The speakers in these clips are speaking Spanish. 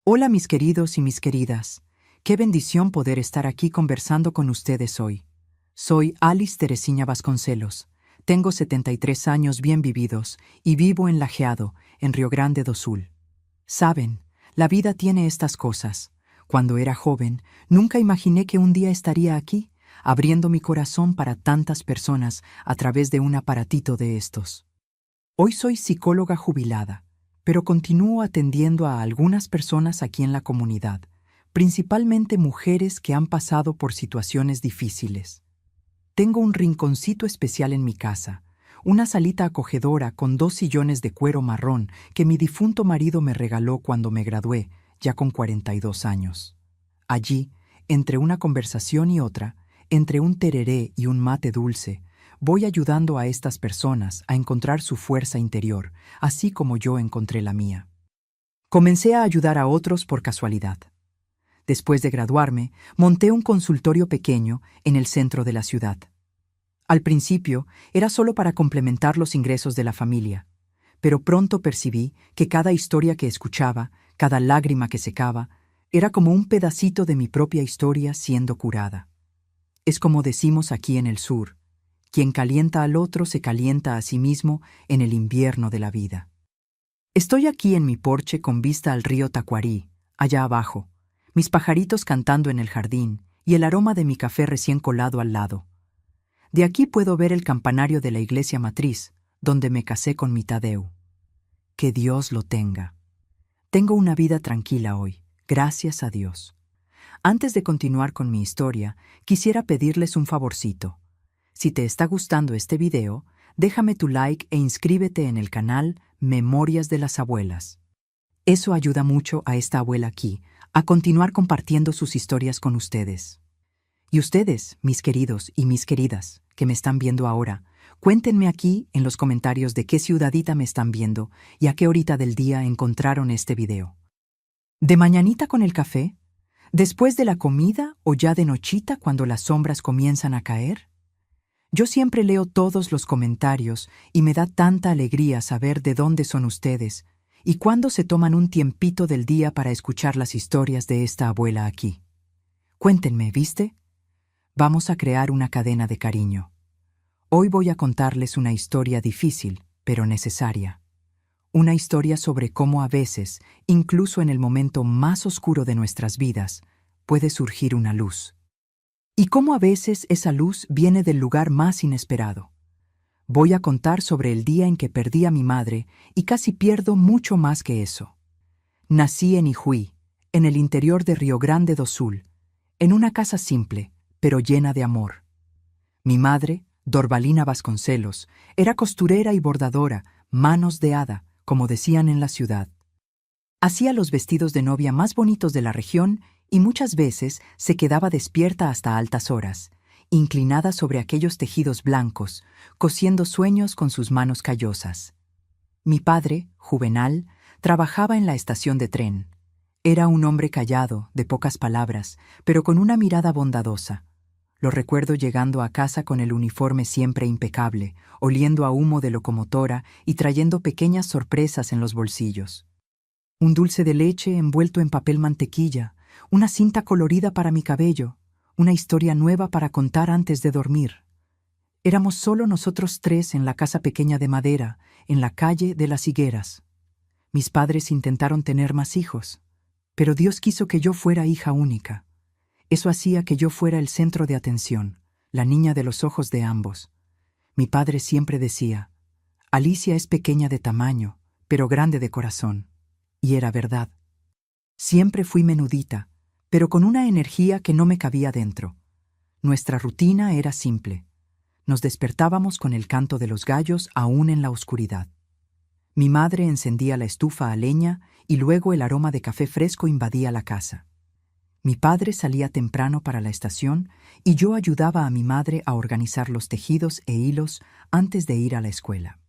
Hola mis queridos y mis queridas. Qué bendición poder estar aquí conversando con ustedes hoy. Soy Alice Teresiña Vasconcelos. Tengo 73 años bien vividos y vivo en Lajeado, en Río Grande do Sul. Saben, la vida tiene estas cosas. Cuando era joven, nunca imaginé que un día estaría aquí, abriendo mi corazón para tantas personas a través de un aparatito de estos. Hoy soy psicóloga jubilada, pero continúo atendiendo a algunas personas aquí en la comunidad, principalmente mujeres que han pasado por situaciones difíciles. Tengo un rinconcito especial en mi casa, una salita acogedora con 2 sillones de cuero marrón que mi difunto marido me regaló cuando me gradué, ya con 42 años. Allí, entre una conversación y otra, entre un tereré y un mate dulce, voy ayudando a estas personas a encontrar su fuerza interior, así como yo encontré la mía. Comencé a ayudar a otros por casualidad. Después de graduarme, monté un consultorio pequeño en el centro de la ciudad. Al principio, era solo para complementar los ingresos de la familia, pero pronto percibí que cada historia que escuchaba, cada lágrima que secaba, era como un pedacito de mi propia historia siendo curada. Es como decimos aquí en el sur: quien calienta al otro se calienta a sí mismo en el invierno de la vida. Estoy aquí en mi porche con vista al río Tacuarí, allá abajo, mis pajaritos cantando en el jardín y el aroma de mi café recién colado al lado. De aquí puedo ver el campanario de la iglesia matriz, donde me casé con mi Tadeu. Que Dios lo tenga. Tengo una vida tranquila hoy, gracias a Dios. Antes de continuar con mi historia, quisiera pedirles un favorcito. Si te está gustando este video, déjame tu like e inscríbete en el canal Memorias de las Abuelas. Eso ayuda mucho a esta abuela aquí a continuar compartiendo sus historias con ustedes. Y ustedes, mis queridos y mis queridas, que me están viendo ahora, cuéntenme aquí en los comentarios de qué ciudadita me están viendo y a qué horita del día encontraron este video. ¿De mañanita con el café? ¿Después de la comida o ya de nochita cuando las sombras comienzan a caer? Yo siempre leo todos los comentarios y me da tanta alegría saber de dónde son ustedes y cuándo se toman un tiempito del día para escuchar las historias de esta abuela aquí. Cuéntenme, ¿viste? Vamos a crear una cadena de cariño. Hoy voy a contarles una historia difícil, pero necesaria. Una historia sobre cómo a veces, incluso en el momento más oscuro de nuestras vidas, puede surgir una luz. Y cómo a veces esa luz viene del lugar más inesperado. Voy a contar sobre el día en que perdí a mi madre y casi pierdo mucho más que eso. Nací en Ijuí, en el interior de Río Grande do Sul, en una casa simple, pero llena de amor. Mi madre, Dorvalina Vasconcelos, era costurera y bordadora, manos de hada, como decían en la ciudad. Hacía los vestidos de novia más bonitos de la región y muchas veces se quedaba despierta hasta altas horas, inclinada sobre aquellos tejidos blancos, cosiendo sueños con sus manos callosas. Mi padre, Juvenal, trabajaba en la estación de tren. Era un hombre callado, de pocas palabras, pero con una mirada bondadosa. Lo recuerdo llegando a casa con el uniforme siempre impecable, oliendo a humo de locomotora y trayendo pequeñas sorpresas en los bolsillos. Un dulce de leche envuelto en papel mantequilla, una cinta colorida para mi cabello, una historia nueva para contar antes de dormir. Éramos solo nosotros tres en la casa pequeña de madera, en la calle de las Higueras. Mis padres intentaron tener más hijos, pero Dios quiso que yo fuera hija única. Eso hacía que yo fuera el centro de atención, la niña de los ojos de ambos. Mi padre siempre decía: Alicia es pequeña de tamaño, pero grande de corazón. Y era verdad. Siempre fui menudita, pero con una energía que no me cabía dentro. Nuestra rutina era simple. Nos despertábamos con el canto de los gallos aún en la oscuridad. Mi madre encendía la estufa a leña y luego el aroma de café fresco invadía la casa. Mi padre salía temprano para la estación y yo ayudaba a mi madre a organizar los tejidos e hilos antes de ir a la escuela.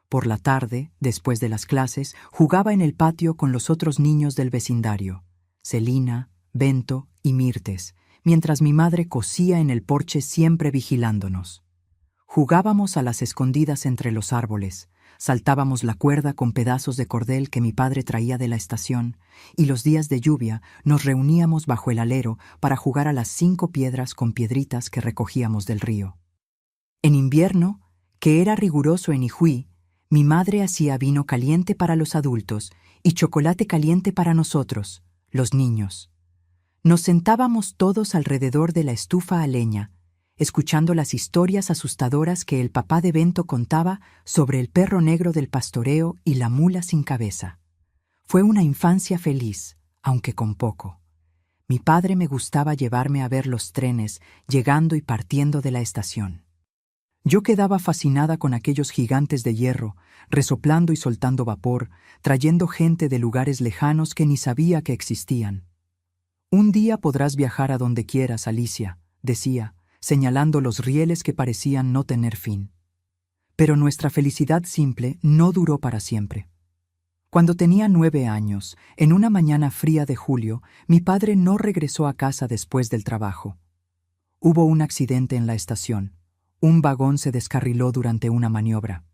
Por la tarde, después de las clases, jugaba en el patio con los otros niños del vecindario, Celina, Bento y Mirtes, mientras mi madre cosía en el porche siempre vigilándonos. Jugábamos a las escondidas entre los árboles, saltábamos la cuerda con pedazos de cordel que mi padre traía de la estación, y los días de lluvia nos reuníamos bajo el alero para jugar a las 5 piedras con piedritas que recogíamos del río. En invierno, que era riguroso en Ijuí, mi madre hacía vino caliente para los adultos y chocolate caliente para nosotros, los niños. Nos sentábamos todos alrededor de la estufa a leña, escuchando las historias asustadoras que el papá de Bento contaba sobre el perro negro del pastoreo y la mula sin cabeza. Fue una infancia feliz, aunque con poco. Mi padre me gustaba llevarme a ver los trenes llegando y partiendo de la estación. Yo quedaba fascinada con aquellos gigantes de hierro, resoplando y soltando vapor, trayendo gente de lugares lejanos que ni sabía que existían. Un día podrás viajar a donde quieras, Alicia, decía, señalando los rieles que parecían no tener fin. Pero nuestra felicidad simple no duró para siempre. Cuando tenía 9 años, en una mañana fría de julio, mi padre no regresó a casa después del trabajo. Hubo un accidente en la estación. Un vagón se descarriló durante una maniobra.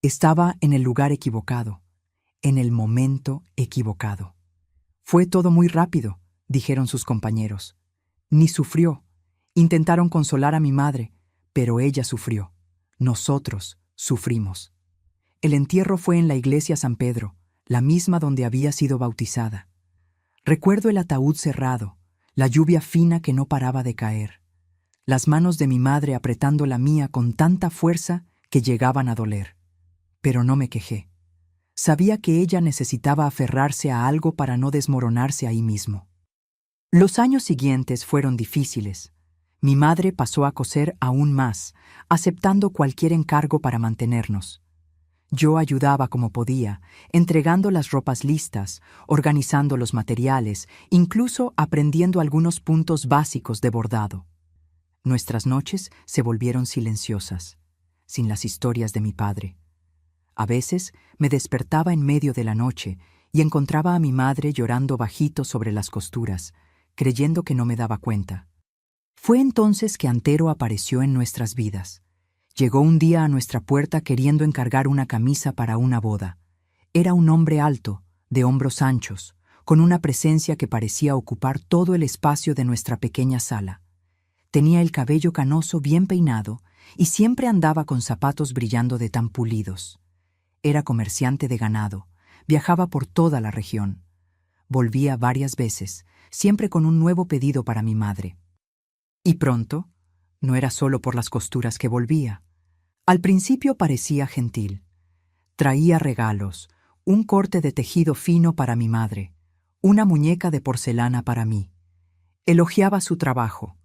Estaba en el lugar equivocado, en el momento equivocado. Fue todo muy rápido, dijeron sus compañeros. Ni sufrió. Intentaron consolar a mi madre, pero ella sufrió. Nosotros sufrimos. El entierro fue en la iglesia San Pedro, la misma donde había sido bautizada. Recuerdo el ataúd cerrado, la lluvia fina que no paraba de caer, las manos de mi madre apretando la mía con tanta fuerza que llegaban a doler. Pero no me quejé. Sabía que ella necesitaba aferrarse a algo para no desmoronarse ahí mismo. Los años siguientes fueron difíciles. Mi madre pasó a coser aún más, aceptando cualquier encargo para mantenernos. Yo ayudaba como podía, entregando las ropas listas, organizando los materiales, incluso aprendiendo algunos puntos básicos de bordado. Nuestras noches se volvieron silenciosas, sin las historias de mi padre. A veces me despertaba en medio de la noche y encontraba a mi madre llorando bajito sobre las costuras, creyendo que no me daba cuenta. Fue entonces que Antero apareció en nuestras vidas. Llegó un día a nuestra puerta queriendo encargar una camisa para una boda. Era un hombre alto, de hombros anchos, con una presencia que parecía ocupar todo el espacio de nuestra pequeña sala. Tenía el cabello canoso bien peinado y siempre andaba con zapatos brillando de tan pulidos. Era comerciante de ganado, viajaba por toda la región. Volvía varias veces, siempre con un nuevo pedido para mi madre. Y pronto, no era solo por las costuras que volvía. Al principio parecía gentil. Traía regalos, un corte de tejido fino para mi madre, una muñeca de porcelana para mí. Elogiaba su trabajo.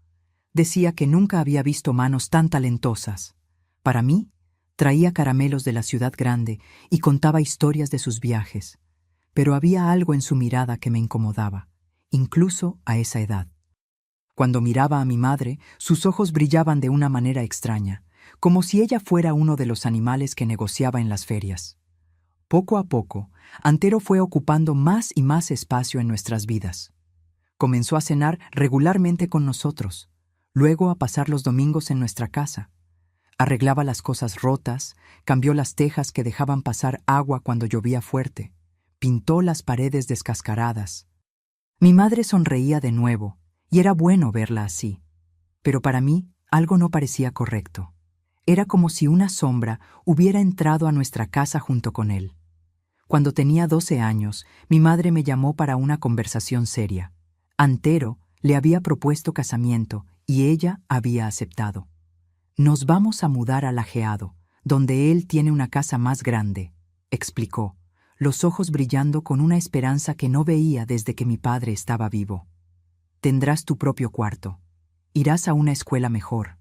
Decía que nunca había visto manos tan talentosas. Para mí, traía caramelos de la ciudad grande y contaba historias de sus viajes. Pero había algo en su mirada que me incomodaba, incluso a esa edad. Cuando miraba a mi madre, sus ojos brillaban de una manera extraña, como si ella fuera uno de los animales que negociaba en las ferias. Poco a poco, Antero fue ocupando más y más espacio en nuestras vidas. Comenzó a cenar regularmente con nosotros, luego a pasar los domingos en nuestra casa. Arreglaba las cosas rotas, cambió las tejas que dejaban pasar agua cuando llovía fuerte, pintó las paredes descascaradas. Mi madre sonreía de nuevo, y era bueno verla así. Pero para mí, algo no parecía correcto. Era como si una sombra hubiera entrado a nuestra casa junto con él. Cuando tenía 12 años, mi madre me llamó para una conversación seria. Antero le había propuesto casamiento y ella había aceptado. Nos vamos a mudar a Lajeado, donde él tiene una casa más grande, explicó, los ojos brillando con una esperanza que no veía desde que mi padre estaba vivo. Tendrás tu propio cuarto. Irás a una escuela mejor.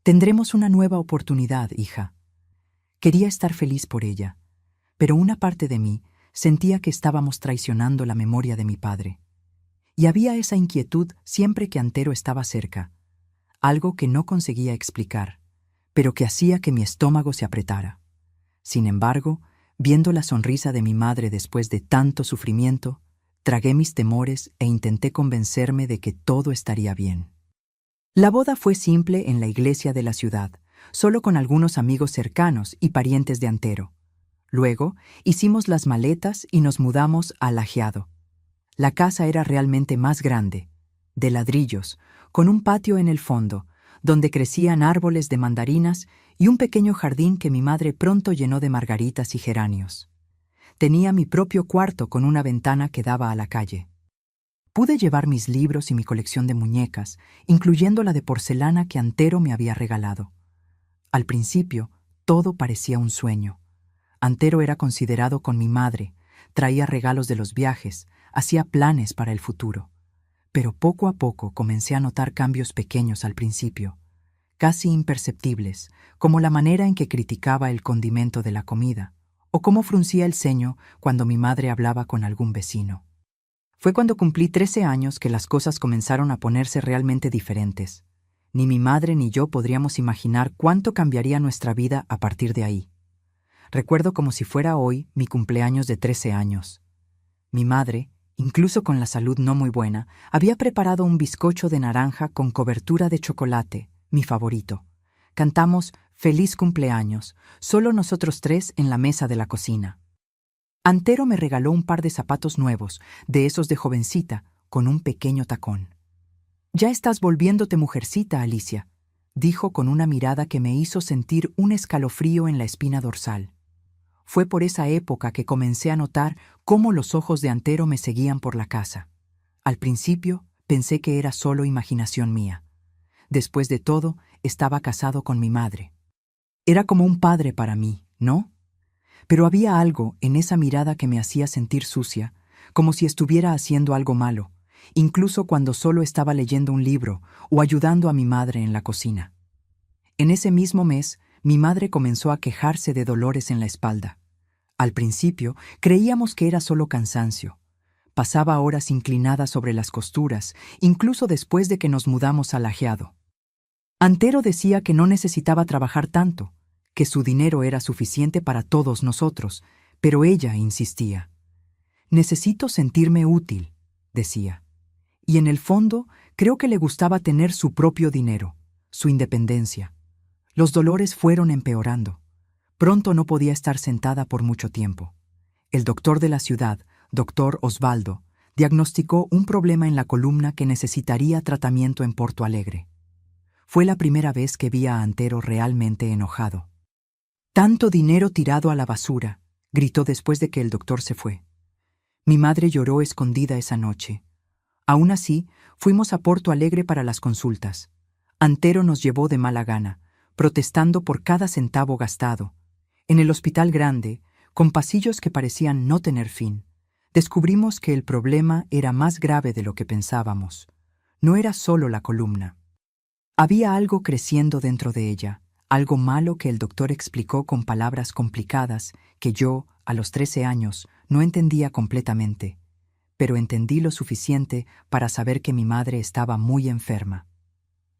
Tendremos una nueva oportunidad, hija. Quería estar feliz por ella, pero una parte de mí sentía que estábamos traicionando la memoria de mi padre. Y había esa inquietud siempre que Antero estaba cerca, algo que no conseguía explicar, pero que hacía que mi estómago se apretara. Sin embargo, viendo la sonrisa de mi madre después de tanto sufrimiento, tragué mis temores e intenté convencerme de que todo estaría bien. La boda fue simple en la iglesia de la ciudad, solo con algunos amigos cercanos y parientes de Antero. Luego, hicimos las maletas y nos mudamos a Lajeado. La casa era realmente más grande, de ladrillos, con un patio en el fondo, donde crecían árboles de mandarinas y un pequeño jardín que mi madre pronto llenó de margaritas y geranios. Tenía mi propio cuarto con una ventana que daba a la calle. Pude llevar mis libros y mi colección de muñecas, incluyendo la de porcelana que Antero me había regalado. Al principio, todo parecía un sueño. Antero era considerado con mi madre, traía regalos de los viajes, hacía planes para el futuro. Pero poco a poco comencé a notar cambios pequeños al principio, casi imperceptibles, como la manera en que criticaba el condimento de la comida, o cómo fruncía el ceño cuando mi madre hablaba con algún vecino. Fue cuando cumplí 13 años que las cosas comenzaron a ponerse realmente diferentes. Ni mi madre ni yo podríamos imaginar cuánto cambiaría nuestra vida a partir de ahí. Recuerdo como si fuera hoy mi cumpleaños de 13 años. Mi madre, incluso con la salud no muy buena, había preparado un bizcocho de naranja con cobertura de chocolate, mi favorito. Cantamos «Feliz cumpleaños», solo nosotros tres en la mesa de la cocina. Antero me regaló un par de zapatos nuevos, de esos de jovencita, con un pequeño tacón. «Ya estás volviéndote mujercita, Alicia», dijo con una mirada que me hizo sentir un escalofrío en la espina dorsal. Fue por esa época que comencé a notar cómo los ojos de Antero me seguían por la casa. Al principio pensé que era solo imaginación mía. Después de todo, estaba casado con mi madre. Era como un padre para mí, ¿no? Pero había algo en esa mirada que me hacía sentir sucia, como si estuviera haciendo algo malo, incluso cuando solo estaba leyendo un libro o ayudando a mi madre en la cocina. En ese mismo mes, mi madre comenzó a quejarse de dolores en la espalda. Al principio, creíamos que era solo cansancio. Pasaba horas inclinada sobre las costuras, incluso después de que nos mudamos a Lajeado. Antero decía que no necesitaba trabajar tanto, que su dinero era suficiente para todos nosotros, pero ella insistía. «Necesito sentirme útil», decía. Y en el fondo, creo que le gustaba tener su propio dinero, su independencia. Los dolores fueron empeorando. Pronto no podía estar sentada por mucho tiempo. El doctor de la ciudad, doctor Osvaldo, diagnosticó un problema en la columna que necesitaría tratamiento en Porto Alegre. Fue la primera vez que vi a Antero realmente enojado. «Tanto dinero tirado a la basura», gritó después de que el doctor se fue. Mi madre lloró escondida esa noche. Aún así, fuimos a Porto Alegre para las consultas. Antero nos llevó de mala gana, protestando por cada centavo gastado. En el hospital grande, con pasillos que parecían no tener fin, descubrimos que el problema era más grave de lo que pensábamos. No era solo la columna. Había algo creciendo dentro de ella, algo malo que el doctor explicó con palabras complicadas que yo, a los 13 años, no entendía completamente, pero entendí lo suficiente para saber que mi madre estaba muy enferma.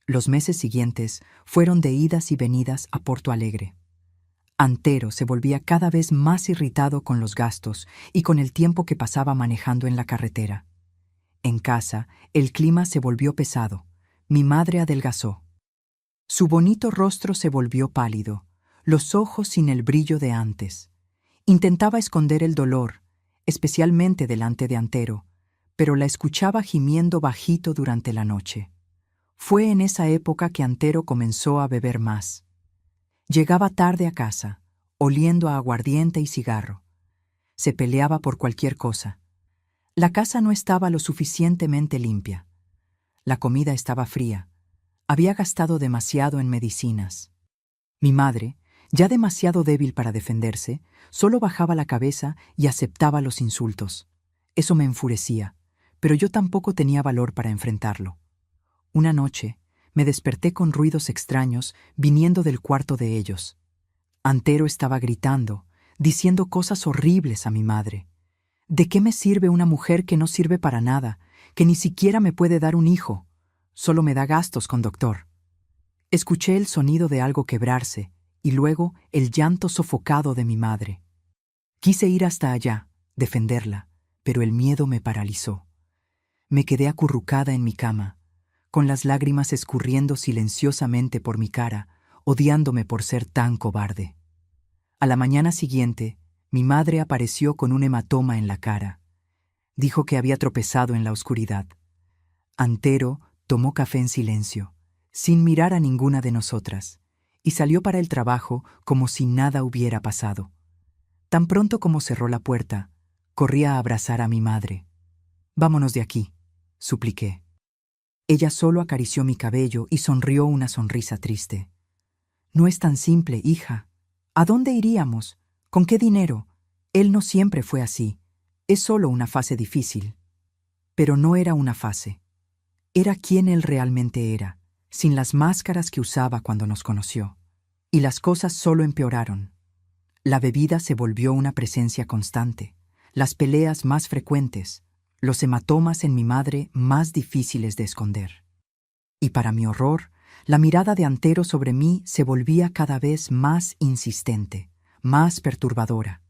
Los meses siguientes fueron de idas y venidas a Porto Alegre. Antero se volvía cada vez más irritado con los gastos y con el tiempo que pasaba manejando en la carretera. En casa, el clima se volvió pesado. Mi madre adelgazó. Su bonito rostro se volvió pálido, los ojos sin el brillo de antes. Intentaba esconder el dolor, especialmente delante de Antero, pero la escuchaba gimiendo bajito durante la noche. Fue en esa época que Antero comenzó a beber más. Llegaba tarde a casa, oliendo a aguardiente y cigarro. Se peleaba por cualquier cosa. La casa no estaba lo suficientemente limpia. La comida estaba fría. Había gastado demasiado en medicinas. Mi madre, ya demasiado débil para defenderse, solo bajaba la cabeza y aceptaba los insultos. Eso me enfurecía, pero yo tampoco tenía valor para enfrentarlo. Una noche, me desperté con ruidos extraños viniendo del cuarto de ellos. Antero estaba gritando, diciendo cosas horribles a mi madre. ¿De qué me sirve una mujer que no sirve para nada, que ni siquiera me puede dar un hijo? Solo me da gastos con doctor. Escuché el sonido de algo quebrarse y luego el llanto sofocado de mi madre. Quise ir hasta allá, defenderla, pero el miedo me paralizó. Me quedé acurrucada en mi cama, con las lágrimas escurriendo silenciosamente por mi cara, odiándome por ser tan cobarde. A la mañana siguiente, Mi madre apareció con un hematoma en la cara. Dijo que había tropezado en la oscuridad. Antero tomó café en silencio, sin mirar a ninguna de nosotras, y salió para el trabajo como si nada hubiera pasado. Tan pronto como cerró la puerta, corrí a abrazar a mi madre. «Vámonos de aquí», supliqué. Ella solo acarició mi cabello y sonrió una sonrisa triste. «No es tan simple, hija. ¿A dónde iríamos? ¿Con qué dinero? Él no siempre fue así. Es solo una fase difícil». Pero no era una fase. Era quien él realmente era, sin las máscaras que usaba cuando nos conoció. Y las cosas solo empeoraron. La bebida se volvió una presencia constante, las peleas más frecuentes, los hematomas en mi madre más difíciles de esconder. Y para mi horror, la mirada de Antero sobre mí se volvía cada vez más insistente, más perturbadora.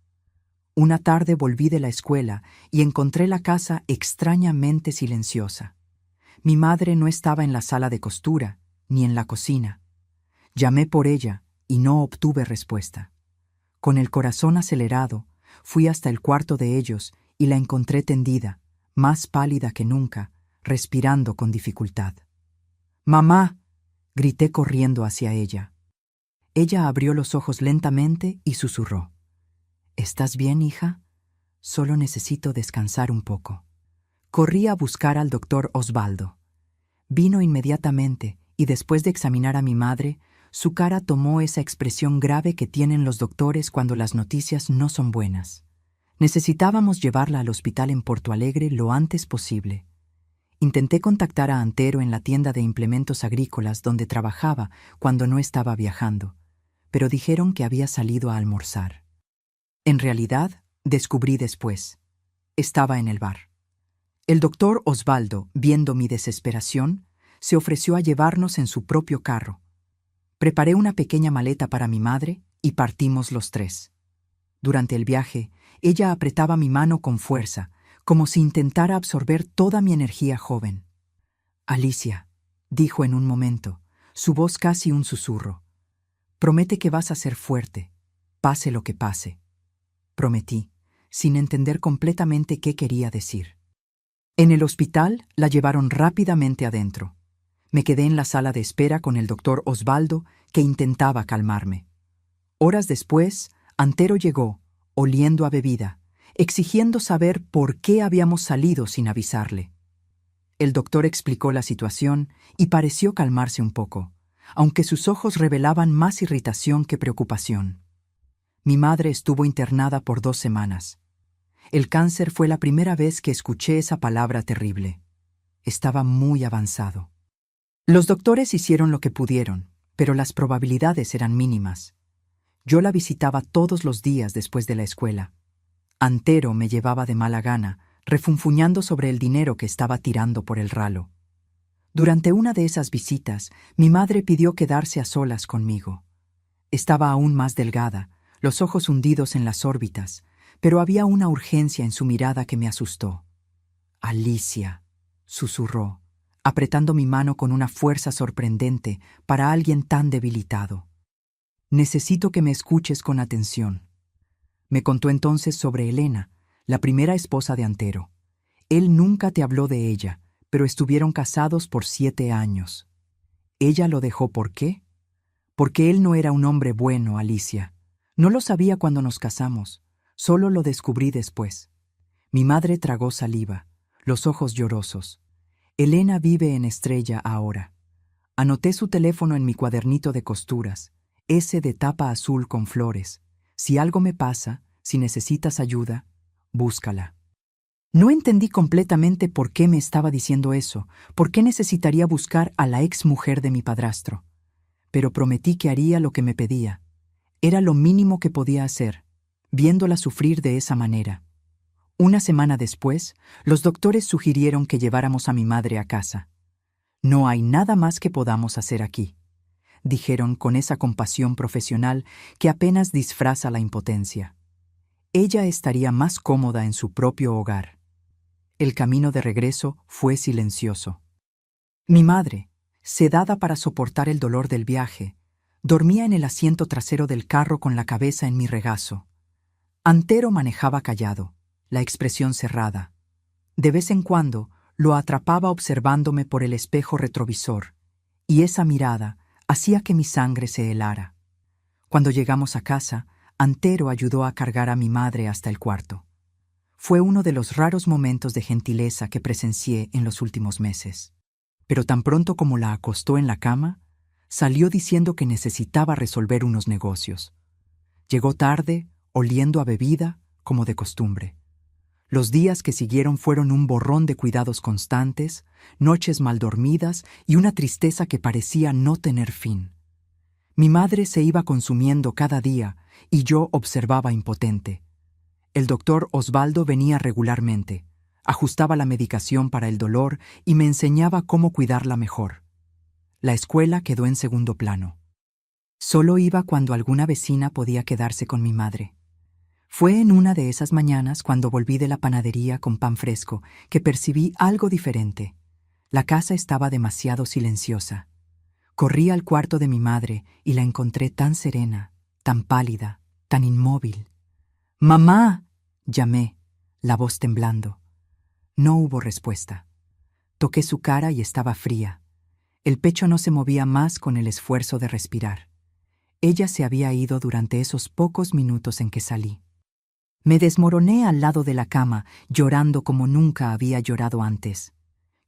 Una tarde volví de la escuela y encontré la casa extrañamente silenciosa. Mi madre no estaba en la sala de costura, ni en la cocina. Llamé por ella y no obtuve respuesta. Con el corazón acelerado, fui hasta el cuarto de ellos y la encontré tendida, más pálida que nunca, respirando con dificultad. «¡Mamá!», grité corriendo hacia ella. Ella abrió los ojos lentamente y susurró. «¿Estás bien, hija? Solo necesito descansar un poco». Corrí a buscar al doctor Osvaldo. Vino inmediatamente y después de examinar a mi madre, su cara tomó esa expresión grave que tienen los doctores cuando las noticias no son buenas. Necesitábamos llevarla al hospital en Porto Alegre lo antes posible. Intenté contactar a Antero en la tienda de implementos agrícolas donde trabajaba cuando no estaba viajando, pero dijeron que había salido a almorzar. En realidad, descubrí después. Estaba en el bar. El doctor Osvaldo, viendo mi desesperación, se ofreció a llevarnos en su propio carro. Preparé una pequeña maleta para mi madre y partimos los tres. Durante el viaje, ella apretaba mi mano con fuerza, como si intentara absorber toda mi energía joven. «Alicia», dijo en un momento, su voz casi un susurro, «promete que vas a ser fuerte, pase lo que pase». Prometí, sin entender completamente qué quería decir. En el hospital la llevaron rápidamente adentro. Me quedé en la sala de espera con el doctor Osvaldo, que intentaba calmarme. Horas después, Antero llegó, oliendo a bebida, exigiendo saber por qué habíamos salido sin avisarle. El doctor explicó la situación y pareció calmarse un poco, aunque sus ojos revelaban más irritación que preocupación. Mi madre estuvo internada por 2 semanas. El cáncer fue la primera vez que escuché esa palabra terrible. Estaba muy avanzado. Los doctores hicieron lo que pudieron, pero las probabilidades eran mínimas. Yo la visitaba todos los días después de la escuela. Antero me llevaba de mala gana, refunfuñando sobre el dinero que estaba tirando por el ralo. Durante una de esas visitas, mi madre pidió quedarse a solas conmigo. Estaba aún más delgada, los ojos hundidos en las órbitas, pero había una urgencia en su mirada que me asustó. «Alicia», susurró, apretando mi mano con una fuerza sorprendente para alguien tan debilitado. «Necesito que me escuches con atención». Me contó entonces sobre Elena, la primera esposa de Antero. Él nunca te habló de ella, pero estuvieron casados por 7 años. Ella lo dejó, ¿por qué? Porque él no era un hombre bueno, Alicia. No lo sabía cuando nos casamos, solo lo descubrí después. Mi madre tragó saliva, los ojos llorosos. Elena vive en Estrella ahora. Anoté su teléfono en mi cuadernito de costuras, ese de tapa azul con flores. Si algo me pasa, si necesitas ayuda, búscala. No entendí completamente por qué me estaba diciendo eso, por qué necesitaría buscar a la ex mujer de mi padrastro. Pero prometí que haría lo que me pedía. Era lo mínimo que podía hacer, viéndola sufrir de esa manera. Una semana después, los doctores sugirieron que lleváramos a mi madre a casa. «No hay nada más que podamos hacer aquí», dijeron con esa compasión profesional que apenas disfraza la impotencia. Ella estaría más cómoda en su propio hogar. El camino de regreso fue silencioso. Mi madre, sedada para soportar el dolor del viaje, dormía en el asiento trasero del carro con la cabeza en mi regazo. Antero manejaba callado, la expresión cerrada. De vez en cuando lo atrapaba observándome por el espejo retrovisor, y esa mirada hacía que mi sangre se helara. Cuando llegamos a casa, Antero ayudó a cargar a mi madre hasta el cuarto. Fue uno de los raros momentos de gentileza que presencié en los últimos meses. Pero tan pronto como la acostó en la cama, salió diciendo que necesitaba resolver unos negocios. Llegó tarde, oliendo a bebida, como de costumbre. Los días que siguieron fueron un borrón de cuidados constantes, noches mal dormidas y una tristeza que parecía no tener fin. Mi madre se iba consumiendo cada día y yo observaba impotente. El doctor Osvaldo venía regularmente, ajustaba la medicación para el dolor y me enseñaba cómo cuidarla mejor. La escuela quedó en segundo plano. Solo iba cuando alguna vecina podía quedarse con mi madre. Fue en una de esas mañanas cuando volví de la panadería con pan fresco que percibí algo diferente. La casa estaba demasiado silenciosa. Corrí al cuarto de mi madre y la encontré tan serena, tan pálida, tan inmóvil. «¡Mamá!», llamé, la voz temblando. No hubo respuesta. Toqué su cara y estaba fría. El pecho no se movía más con el esfuerzo de respirar. Ella se había ido durante esos pocos minutos en que salí. Me desmoroné al lado de la cama, llorando como nunca había llorado antes.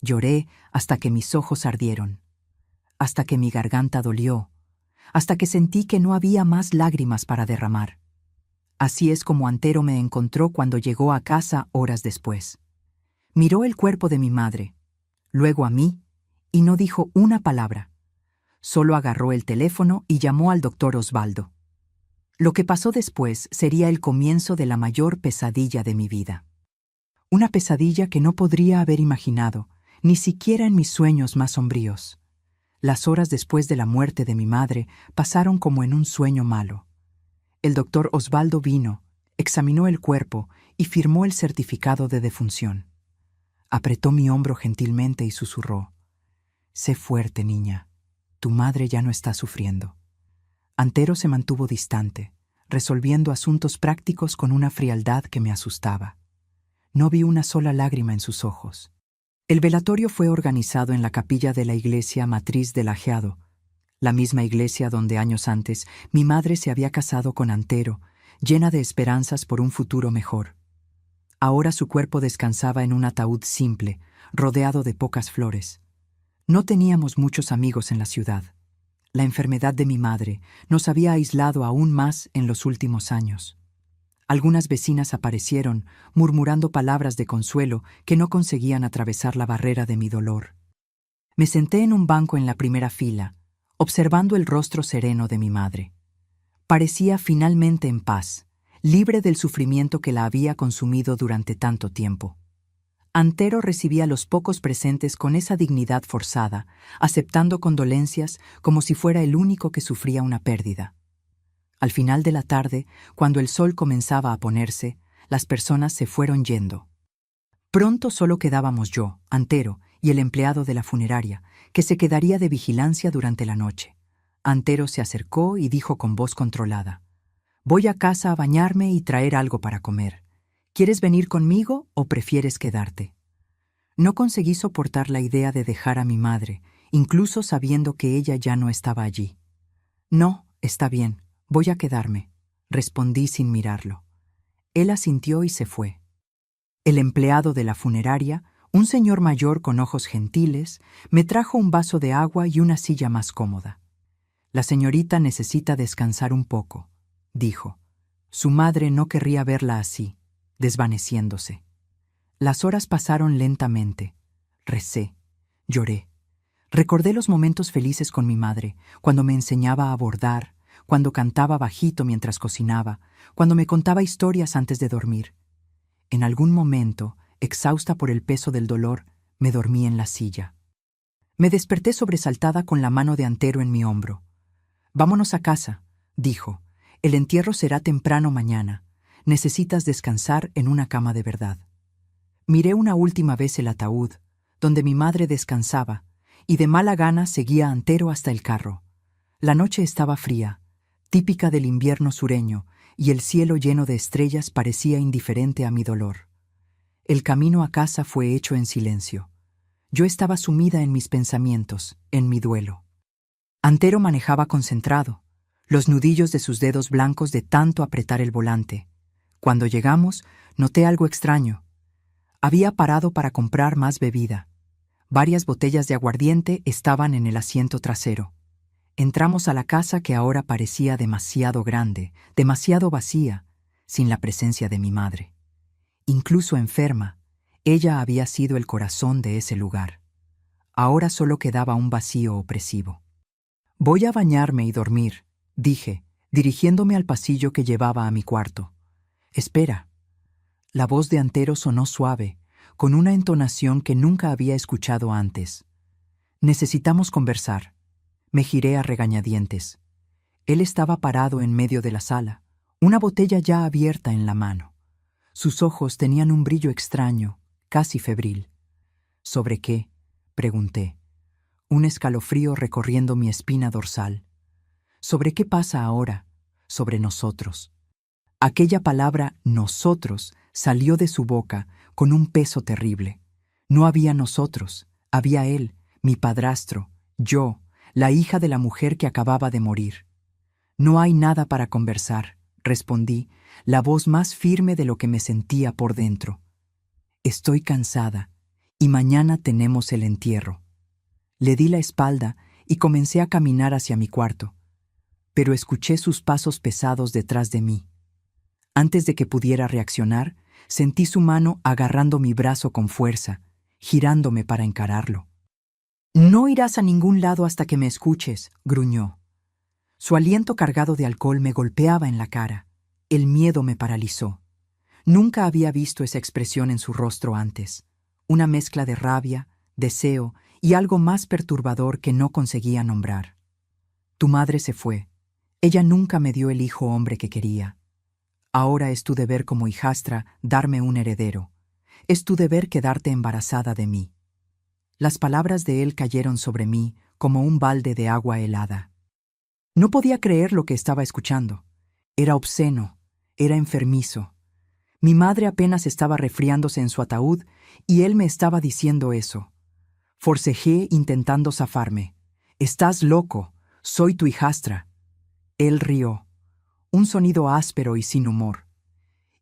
Lloré hasta que mis ojos ardieron, hasta que mi garganta dolió, hasta que sentí que no había más lágrimas para derramar. Así es como Antero me encontró cuando llegó a casa horas después. Miró el cuerpo de mi madre, luego a mí, y no dijo una palabra. Solo agarró el teléfono y llamó al doctor Osvaldo. Lo que pasó después sería el comienzo de la mayor pesadilla de mi vida. Una pesadilla que no podría haber imaginado, ni siquiera en mis sueños más sombríos. Las horas después de la muerte de mi madre pasaron como en un sueño malo. El doctor Osvaldo vino, examinó el cuerpo y firmó el certificado de defunción. Apretó mi hombro gentilmente y susurró: «Sé fuerte, niña. Tu madre ya no está sufriendo». Antero se mantuvo distante, resolviendo asuntos prácticos con una frialdad que me asustaba. No vi una sola lágrima en sus ojos. El velatorio fue organizado en la capilla de la iglesia matriz del Ajeado, la misma iglesia donde años antes mi madre se había casado con Antero, llena de esperanzas por un futuro mejor. Ahora su cuerpo descansaba en un ataúd simple, rodeado de pocas flores. No teníamos muchos amigos en la ciudad. La enfermedad de mi madre nos había aislado aún más en los últimos años. Algunas vecinas aparecieron, murmurando palabras de consuelo que no conseguían atravesar la barrera de mi dolor. Me senté en un banco en la primera fila, observando el rostro sereno de mi madre. Parecía finalmente en paz, libre del sufrimiento que la había consumido durante tanto tiempo. Antero recibía los pocos presentes con esa dignidad forzada, aceptando condolencias como si fuera el único que sufría una pérdida. Al final de la tarde, cuando el sol comenzaba a ponerse, las personas se fueron yendo. Pronto solo quedábamos yo, Antero, y el empleado de la funeraria, que se quedaría de vigilancia durante la noche. Antero se acercó y dijo con voz controlada: «Voy a casa a bañarme y traer algo para comer. ¿Quieres venir conmigo o prefieres quedarte?». No conseguí soportar la idea de dejar a mi madre, incluso sabiendo que ella ya no estaba allí. «No, está bien, voy a quedarme», respondí sin mirarlo. Él asintió y se fue. El empleado de la funeraria, un señor mayor con ojos gentiles, me trajo un vaso de agua y una silla más cómoda. «La señorita necesita descansar un poco», dijo. Su madre no querría verla así, desvaneciéndose. Las horas pasaron lentamente. Recé, lloré. Recordé los momentos felices con mi madre, cuando me enseñaba a bordar, cuando cantaba bajito mientras cocinaba, cuando me contaba historias antes de dormir. En algún momento, exhausta por el peso del dolor, me dormí en la silla. Me desperté sobresaltada con la mano de Antero en mi hombro. «Vámonos a casa», dijo. «El entierro será temprano mañana. Necesitas descansar en una cama de verdad». Miré una última vez el ataúd, donde mi madre descansaba, y de mala gana seguía a Antero hasta el carro. La noche estaba fría, típica del invierno sureño, y el cielo lleno de estrellas parecía indiferente a mi dolor. El camino a casa fue hecho en silencio. Yo estaba sumida en mis pensamientos, en mi duelo. Antero manejaba concentrado, los nudillos de sus dedos blancos de tanto apretar el volante. Cuando llegamos, noté algo extraño. Había parado para comprar más bebida. Varias botellas de aguardiente estaban en el asiento trasero. Entramos a la casa que ahora parecía demasiado grande, demasiado vacía, sin la presencia de mi madre. Incluso enferma, ella había sido el corazón de ese lugar. Ahora solo quedaba un vacío opresivo. «Voy a bañarme y dormir», dije, dirigiéndome al pasillo que llevaba a mi cuarto. «Espera». La voz de Antero sonó suave, con una entonación que nunca había escuchado antes. «Necesitamos conversar». Me giré a regañadientes. Él estaba parado en medio de la sala, una botella ya abierta en la mano. Sus ojos tenían un brillo extraño, casi febril. «¿Sobre qué?», pregunté, un escalofrío recorriendo mi espina dorsal. «¿Sobre qué pasa ahora? Sobre nosotros». Aquella palabra «nosotros» salió de su boca con un peso terrible. No había nosotros, había él, mi padrastro, yo, la hija de la mujer que acababa de morir. «No hay nada para conversar», respondí, la voz más firme de lo que me sentía por dentro. «Estoy cansada, y mañana tenemos el entierro». Le di la espalda y comencé a caminar hacia mi cuarto, pero escuché sus pasos pesados detrás de mí. Antes de que pudiera reaccionar, sentí su mano agarrando mi brazo con fuerza, girándome para encararlo. «No irás a ningún lado hasta que me escuches», gruñó. Su aliento cargado de alcohol me golpeaba en la cara. El miedo me paralizó. Nunca había visto esa expresión en su rostro antes. Una mezcla de rabia, deseo y algo más perturbador que no conseguía nombrar. «Tu madre se fue. Ella nunca me dio el hijo hombre que quería. Ahora es tu deber como hijastra darme un heredero. Es tu deber quedarte embarazada de mí». Las palabras de él cayeron sobre mí como un balde de agua helada. No podía creer lo que estaba escuchando. Era obsceno, era enfermizo. Mi madre apenas estaba resfriándose en su ataúd y él me estaba diciendo eso. Forcejeé intentando zafarme. «Estás loco, soy tu hijastra». Él rió, un sonido áspero y sin humor.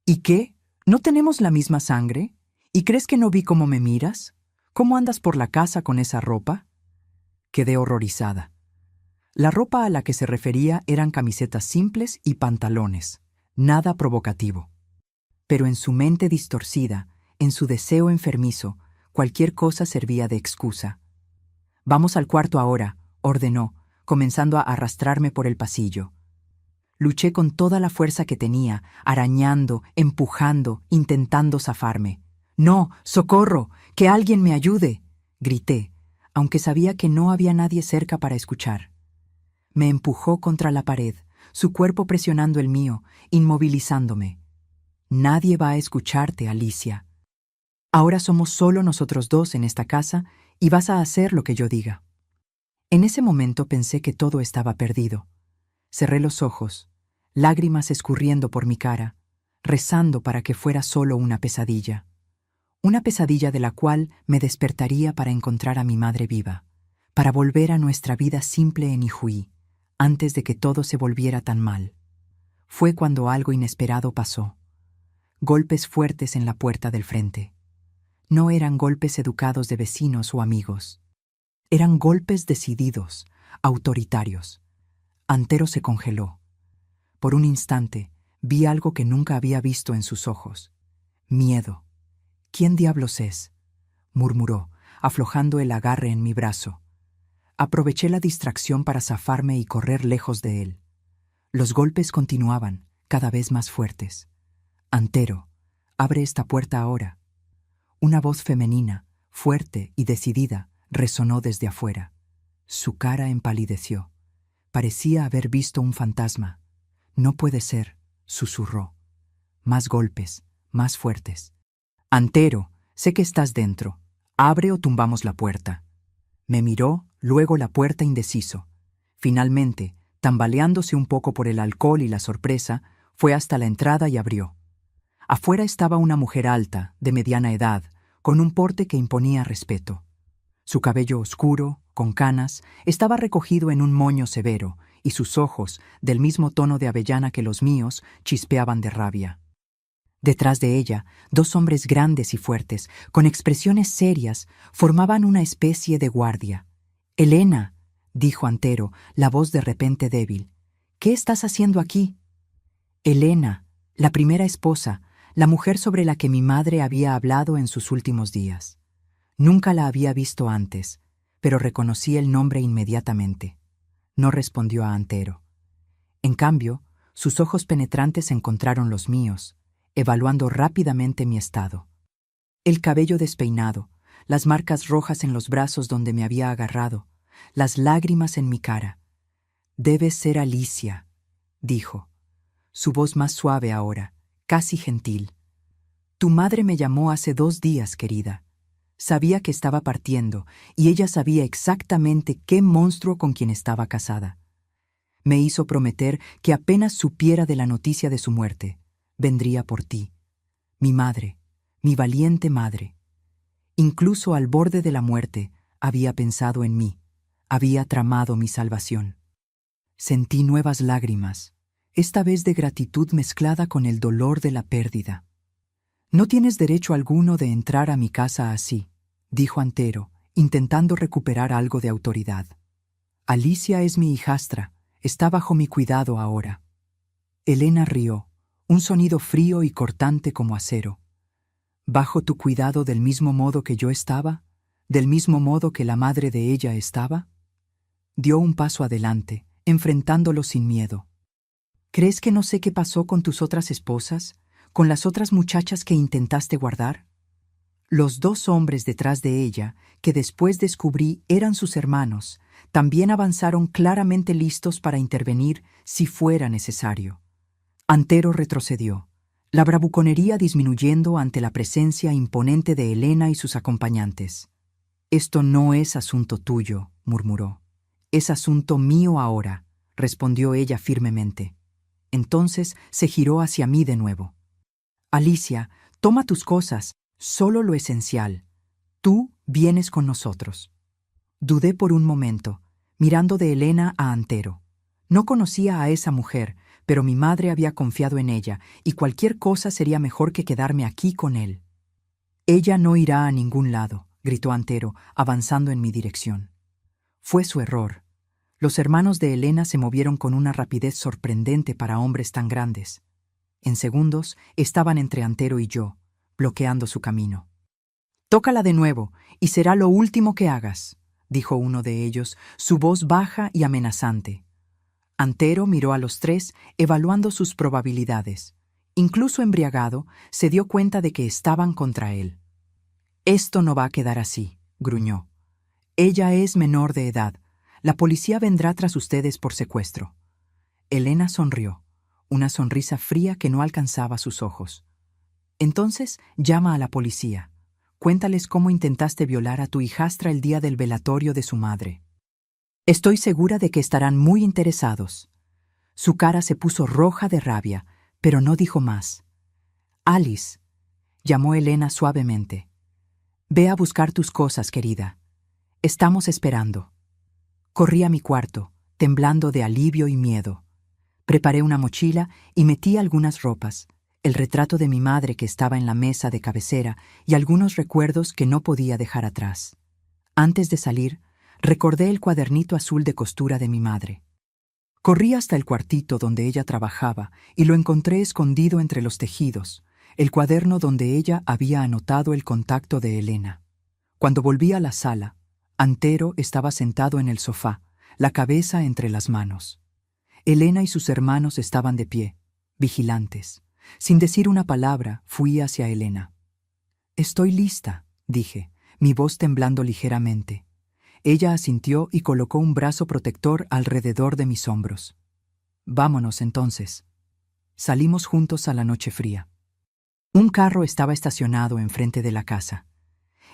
«¿Y qué? ¿No tenemos la misma sangre? ¿Y crees que no vi cómo me miras? ¿Cómo andas por la casa con esa ropa?» Quedé horrorizada. La ropa a la que se refería eran camisetas simples y pantalones, nada provocativo. Pero en su mente distorcida, en su deseo enfermizo, cualquier cosa servía de excusa. «Vamos al cuarto ahora», ordenó, comenzando a arrastrarme por el pasillo. Luché con toda la fuerza que tenía, arañando, empujando, intentando zafarme. «¡No! ¡Socorro! ¡Que alguien me ayude!», grité, aunque sabía que no había nadie cerca para escuchar. Me empujó contra la pared, su cuerpo presionando el mío, inmovilizándome. «Nadie va a escucharte, Alicia. Ahora somos solo nosotros dos en esta casa y vas a hacer lo que yo diga». En ese momento pensé que todo estaba perdido. Cerré los ojos, lágrimas escurriendo por mi cara, rezando para que fuera solo una pesadilla de la cual me despertaría para encontrar a mi madre viva, para volver a nuestra vida simple en Ijuí, antes de que todo se volviera tan mal. Fue cuando algo inesperado pasó. Golpes fuertes en la puerta del frente. No eran golpes educados de vecinos o amigos. Eran golpes decididos, autoritarios. Antero se congeló. Por un instante, vi algo que nunca había visto en sus ojos. Miedo. «¿Quién diablos es?», murmuró, aflojando el agarre en mi brazo. Aproveché la distracción para zafarme y correr lejos de él. Los golpes continuaban, cada vez más fuertes. «Antero, abre esta puerta ahora». Una voz femenina, fuerte y decidida, resonó desde afuera. Su cara empalideció. Parecía haber visto un fantasma. «No puede ser», susurró. Más golpes, más fuertes. «Antero, sé que estás dentro. Abre o tumbamos la puerta». Me miró, luego la puerta indeciso. Finalmente, tambaleándose un poco por el alcohol y la sorpresa, Fue hasta la entrada y abrió. Afuera estaba una mujer alta, de mediana edad, con un porte que imponía respeto. Su cabello oscuro, con canas, estaba recogido en un moño severo, y sus ojos, del mismo tono de avellana que los míos, chispeaban de rabia. Detrás de ella, dos hombres grandes y fuertes, con expresiones serias, formaban una especie de guardia. «Elena», dijo Antero, la voz de repente débil, «¿qué estás haciendo aquí?» Elena, la primera esposa, la mujer sobre la que mi madre había hablado en sus últimos días. Nunca la había visto antes, pero reconocí el nombre inmediatamente. No respondió a Antero. En cambio, sus ojos penetrantes encontraron los míos, evaluando rápidamente mi estado. El cabello despeinado, las marcas rojas en los brazos donde me había agarrado, las lágrimas en mi cara. «Debe ser Alicia», dijo, su voz más suave ahora, casi gentil. «Tu madre me llamó hace 2 días, querida. Sabía que estaba partiendo, y ella sabía exactamente qué monstruo con quien estaba casada. Me hizo prometer que apenas supiera de la noticia de su muerte, vendría por ti. Mi madre, mi valiente madre. Incluso al borde de la muerte, había pensado en mí, había tramado mi salvación». Sentí nuevas lágrimas, esta vez de gratitud mezclada con el dolor de la pérdida. «No tienes derecho alguno de entrar a mi casa así», dijo Antero, intentando recuperar algo de autoridad. «Alicia es mi hijastra, está bajo mi cuidado ahora». Elena rió, un sonido frío y cortante como acero. «¿Bajo tu cuidado del mismo modo que yo estaba? ¿Del mismo modo que la madre de ella estaba?» Dio un paso adelante, enfrentándolo sin miedo. «¿Crees que no sé qué pasó con tus otras esposas, con las otras muchachas que intentaste guardar?» Los 2 hombres detrás de ella, que después descubrí eran sus hermanos, también avanzaron claramente listos para intervenir si fuera necesario. Antero retrocedió, la bravuconería disminuyendo ante la presencia imponente de Elena y sus acompañantes. «Esto no es asunto tuyo», murmuró. «Es asunto mío ahora», respondió ella firmemente. Entonces se giró hacia mí de nuevo. «Alicia, toma tus cosas, solo lo esencial. Tú vienes con nosotros». Dudé por un momento, mirando de Elena a Antero. No conocía a esa mujer, pero mi madre había confiado en ella, y cualquier cosa sería mejor que quedarme aquí con él. «Ella no irá a ningún lado», gritó Antero, avanzando en mi dirección. Fue su error. Los hermanos de Elena se movieron con una rapidez sorprendente para hombres tan grandes. En segundos estaban entre Antero y yo, bloqueando su camino. «Tócala de nuevo, y será lo último que hagas», dijo uno de ellos, su voz baja y amenazante. Antero miró a los 3, evaluando sus probabilidades. Incluso embriagado, se dio cuenta de que estaban contra él. «Esto no va a quedar así», gruñó. «Ella es menor de edad. La policía vendrá tras ustedes por secuestro». Elena sonrió, una sonrisa fría que no alcanzaba sus ojos. «Entonces, llama a la policía. Cuéntales cómo intentaste violar a tu hijastra el día del velatorio de su madre. Estoy segura de que estarán muy interesados». Su cara se puso roja de rabia, pero no dijo más. «Alice», llamó Elena suavemente. «Ve a buscar tus cosas, querida. Estamos esperando». Corrí a mi cuarto, temblando de alivio y miedo. Preparé una mochila y metí algunas ropas, el retrato de mi madre que estaba en la mesa de cabecera y algunos recuerdos que no podía dejar atrás. Antes de salir, recordé el cuadernito azul de costura de mi madre. Corrí hasta el cuartito donde ella trabajaba y lo encontré escondido entre los tejidos, el cuaderno donde ella había anotado el contacto de Elena. Cuando volví a la sala, Antero estaba sentado en el sofá, la cabeza entre las manos. Elena y sus hermanos estaban de pie, vigilantes. Sin decir una palabra, fui hacia Elena. «Estoy lista», dije, mi voz temblando ligeramente. Ella asintió y colocó un brazo protector alrededor de mis hombros. «Vámonos entonces». Salimos juntos a la noche fría. Un carro estaba estacionado enfrente de la casa.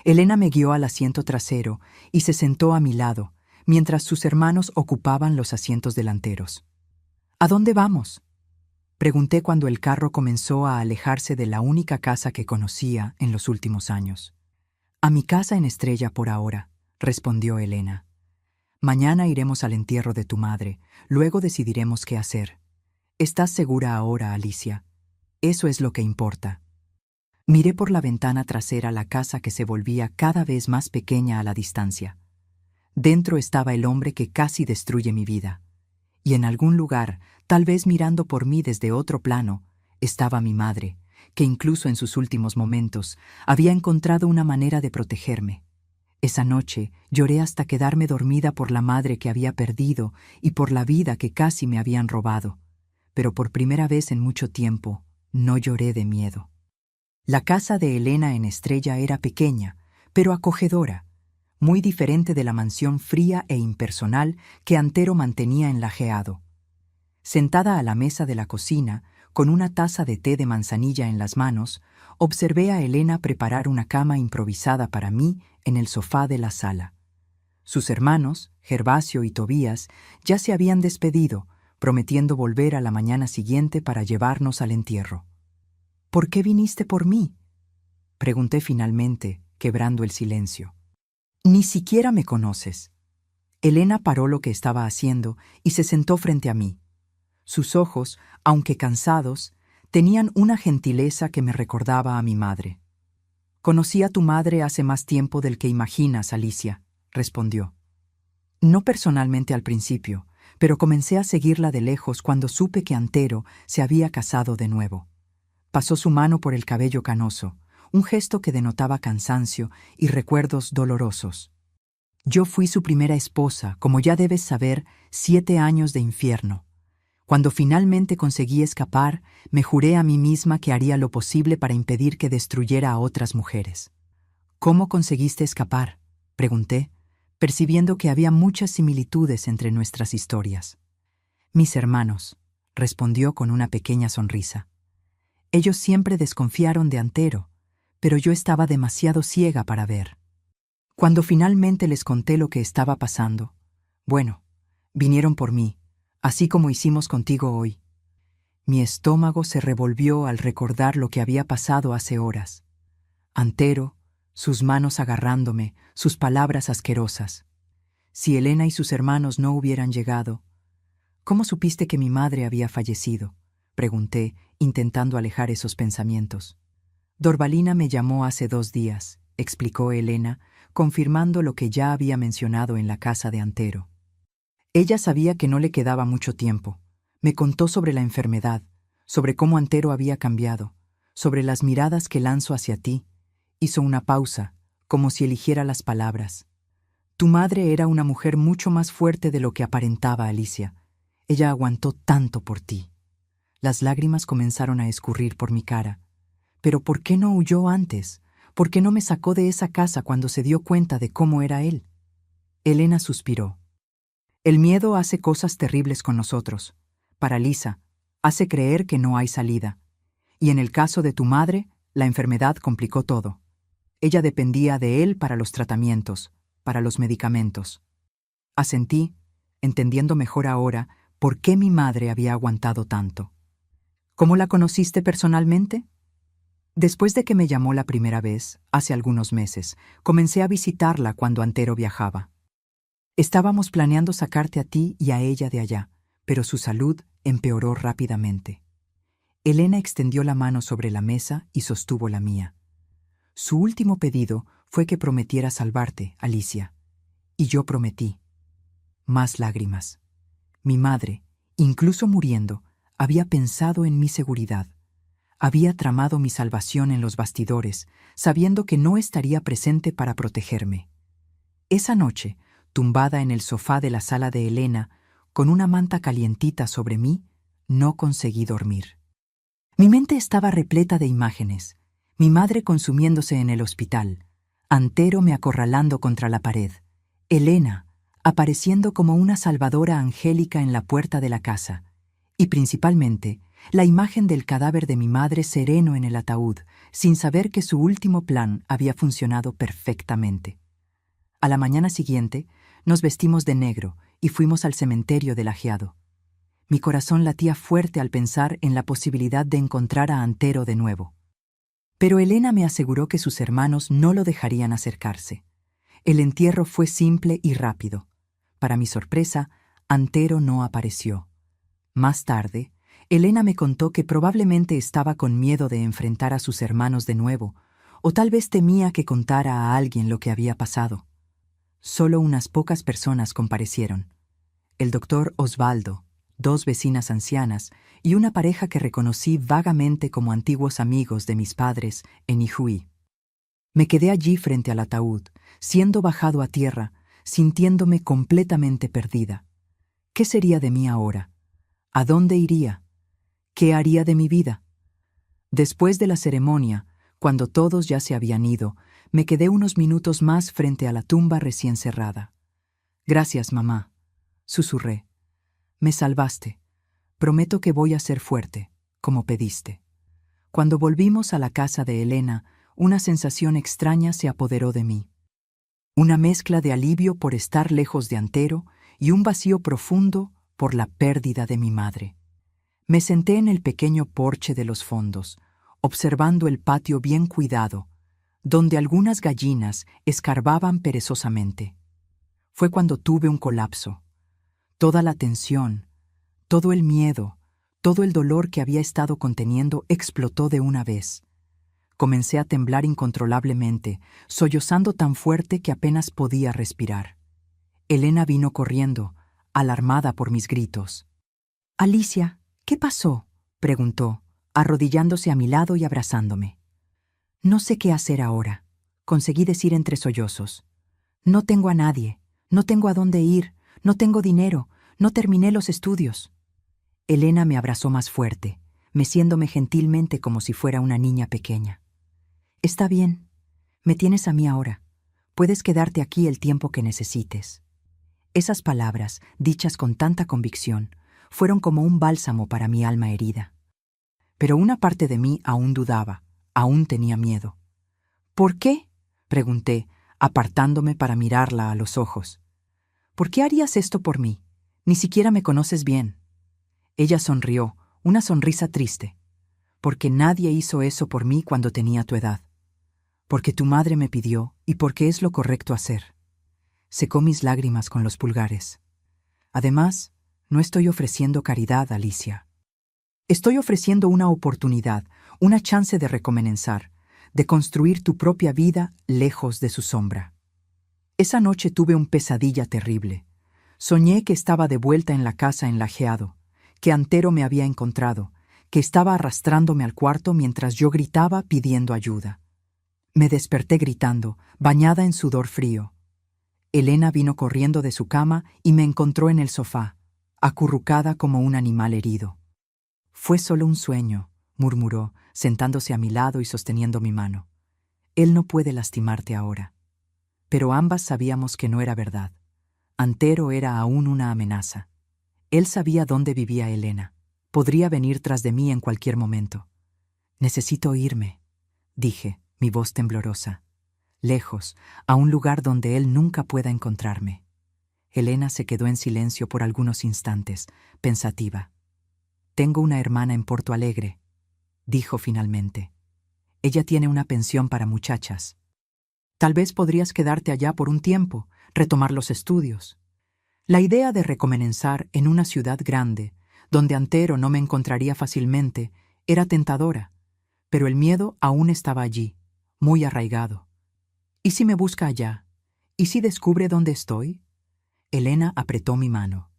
Elena me guió al asiento trasero y se sentó a mi lado, mientras sus hermanos ocupaban los asientos delanteros. «¿A dónde vamos?». Pregunté cuando el carro comenzó a alejarse de la única casa que conocía en los últimos años. A mi casa en Estrella por ahora, respondió Elena. Mañana iremos al entierro de tu madre, luego decidiremos qué hacer. ¿Estás segura ahora, Alicia? Eso es lo que importa. Miré por la ventana trasera la casa que se volvía cada vez más pequeña a la distancia. Dentro estaba el hombre que casi destruye mi vida. Y en algún lugar, tal vez mirando por mí desde otro plano, estaba mi madre, que incluso en sus últimos momentos había encontrado una manera de protegerme. Esa noche lloré hasta quedarme dormida por la madre que había perdido y por la vida que casi me habían robado. Pero por primera vez en mucho tiempo, no lloré de miedo. La casa de Elena en Estrella era pequeña, pero acogedora, muy diferente de la mansión fría e impersonal que Antero mantenía en Lajeado. Sentada a la mesa de la cocina, con una taza de té de manzanilla en las manos, observé a Elena preparar una cama improvisada para mí en el sofá de la sala. Sus hermanos, Gervasio y Tobías, ya se habían despedido, prometiendo volver a la mañana siguiente para llevarnos al entierro. ¿Por qué viniste por mí?, pregunté finalmente, quebrando el silencio. Ni siquiera me conoces. Elena paró lo que estaba haciendo y se sentó frente a mí. Sus ojos, aunque cansados, tenían una gentileza que me recordaba a mi madre. Conocí a tu madre hace más tiempo del que imaginas, Alicia, respondió. No personalmente al principio, pero comencé a seguirla de lejos cuando supe que Antero se había casado de nuevo. Pasó su mano por el cabello canoso, un gesto que denotaba cansancio y recuerdos dolorosos. Yo fui su primera esposa, como ya debes saber, 7 años de infierno. Cuando finalmente conseguí escapar, me juré a mí misma que haría lo posible para impedir que destruyera a otras mujeres. ¿Cómo conseguiste escapar?, pregunté, percibiendo que había muchas similitudes entre nuestras historias. Mis hermanos, respondió con una pequeña sonrisa. Ellos siempre desconfiaron de Antero, pero yo estaba demasiado ciega para ver. Cuando finalmente les conté lo que estaba pasando, bueno, vinieron por mí, así como hicimos contigo hoy. Mi estómago se revolvió al recordar lo que había pasado hace horas. Antero, sus manos agarrándome, sus palabras asquerosas. Si Elena y sus hermanos no hubieran llegado. ¿Cómo supiste que mi madre había fallecido?, pregunté, intentando alejar esos pensamientos. Dorvalina me llamó hace 2 días, explicó Elena, confirmando lo que ya había mencionado en la casa de Antero. Ella sabía que no le quedaba mucho tiempo. Me contó sobre la enfermedad, sobre cómo Antero había cambiado, sobre las miradas que lanzo hacia ti. Hizo una pausa, como si eligiera las palabras. Tu madre era una mujer mucho más fuerte de lo que aparentaba, Alicia. Ella aguantó tanto por ti. Las lágrimas comenzaron a escurrir por mi cara. ¿Pero por qué no huyó antes? ¿Por qué no me sacó de esa casa cuando se dio cuenta de cómo era él? Elena suspiró. El miedo hace cosas terribles con nosotros. Paraliza, hace creer que no hay salida. Y en el caso de tu madre, la enfermedad complicó todo. Ella dependía de él para los tratamientos, para los medicamentos. Asentí, entendiendo mejor ahora por qué mi madre había aguantado tanto. ¿Cómo la conociste personalmente? Después de que me llamó la primera vez, hace algunos meses, comencé a visitarla cuando Antero viajaba. Estábamos planeando sacarte a ti y a ella de allá, pero su salud empeoró rápidamente. Elena extendió la mano sobre la mesa y sostuvo la mía. Su último pedido fue que prometiera salvarte, Alicia. Y yo prometí. Más lágrimas. Mi madre, incluso muriendo, había pensado en mi seguridad. Había tramado mi salvación en los bastidores, sabiendo que no estaría presente para protegerme. Esa noche, tumbada en el sofá de la sala de Elena, con una manta calientita sobre mí, no conseguí dormir. Mi mente estaba repleta de imágenes. Mi madre consumiéndose en el hospital, Antero me acorralando contra la pared, Elena apareciendo como una salvadora angélica en la puerta de la casa, y principalmente la imagen del cadáver de mi madre sereno en el ataúd, sin saber que su último plan había funcionado perfectamente. A la mañana siguiente, nos vestimos de negro y fuimos al cementerio de Lajeado. Mi corazón latía fuerte al pensar en la posibilidad de encontrar a Antero de nuevo. Pero Elena me aseguró que sus hermanos no lo dejarían acercarse. El entierro fue simple y rápido. Para mi sorpresa, Antero no apareció. Más tarde, Elena me contó que probablemente estaba con miedo de enfrentar a sus hermanos de nuevo, o tal vez temía que contara a alguien lo que había pasado. Solo unas pocas personas comparecieron. El doctor Osvaldo, 2 vecinas ancianas y una pareja que reconocí vagamente como antiguos amigos de mis padres en Ijuí. Me quedé allí frente al ataúd, siendo bajado a tierra, sintiéndome completamente perdida. ¿Qué sería de mí ahora? ¿A dónde iría? ¿Qué haría de mi vida? Después de la ceremonia, cuando todos ya se habían ido, me quedé unos minutos más frente a la tumba recién cerrada. «Gracias, mamá», susurré. «Me salvaste. Prometo que voy a ser fuerte, como pediste». Cuando volvimos a la casa de Elena, una sensación extraña se apoderó de mí. Una mezcla de alivio por estar lejos de Antero y un vacío profundo por la pérdida de mi madre. Me senté en el pequeño porche de los fondos, observando el patio bien cuidado, donde algunas gallinas escarbaban perezosamente. Fue cuando tuve un colapso. Toda la tensión, todo el miedo, todo el dolor que había estado conteniendo explotó de una vez. Comencé a temblar incontrolablemente, sollozando tan fuerte que apenas podía respirar. Elena vino corriendo, alarmada por mis gritos. «Alicia, ¿qué pasó?», preguntó, arrodillándose a mi lado y abrazándome. «No sé qué hacer ahora», conseguí decir entre sollozos. «No tengo a nadie, no tengo a dónde ir, no tengo dinero, no terminé los estudios». Elena me abrazó más fuerte, meciéndome gentilmente como si fuera una niña pequeña. «Está bien, me tienes a mí ahora. Puedes quedarte aquí el tiempo que necesites». Esas palabras, dichas con tanta convicción, fueron como un bálsamo para mi alma herida. Pero una parte de mí aún dudaba, aún tenía miedo. «¿Por qué?», pregunté, apartándome para mirarla a los ojos. «¿Por qué harías esto por mí? Ni siquiera me conoces bien». Ella sonrió, una sonrisa triste. «Porque nadie hizo eso por mí cuando tenía tu edad. Porque tu madre me pidió y porque es lo correcto hacer». Secó mis lágrimas con los pulgares. «Además, no estoy ofreciendo caridad, Alicia. Estoy ofreciendo una oportunidad, una chance de recomenzar, de construir tu propia vida lejos de su sombra». Esa noche tuve una pesadilla terrible. Soñé que estaba de vuelta en la casa en Lajeado, que Antero me había encontrado, que estaba arrastrándome al cuarto mientras yo gritaba pidiendo ayuda. Me desperté gritando, bañada en sudor frío. Elena vino corriendo de su cama y me encontró en el sofá, acurrucada como un animal herido. «Fue solo un sueño», murmuró, sentándose a mi lado y sosteniendo mi mano. «Él no puede lastimarte ahora». Pero ambas sabíamos que no era verdad. Antero era aún una amenaza. Él sabía dónde vivía Elena. Podría venir tras de mí en cualquier momento. «Necesito irme», dije, mi voz temblorosa. «Lejos, a un lugar donde él nunca pueda encontrarme». Elena se quedó en silencio por algunos instantes, pensativa. «Tengo una hermana en Porto Alegre», dijo finalmente. «Ella tiene una pensión para muchachas. Tal vez podrías quedarte allá por un tiempo, retomar los estudios». La idea de recomenzar en una ciudad grande, donde Antero no me encontraría fácilmente, era tentadora, pero el miedo aún estaba allí, muy arraigado. ¿Y si me busca allá? ¿Y si descubre dónde estoy? Elena apretó mi mano.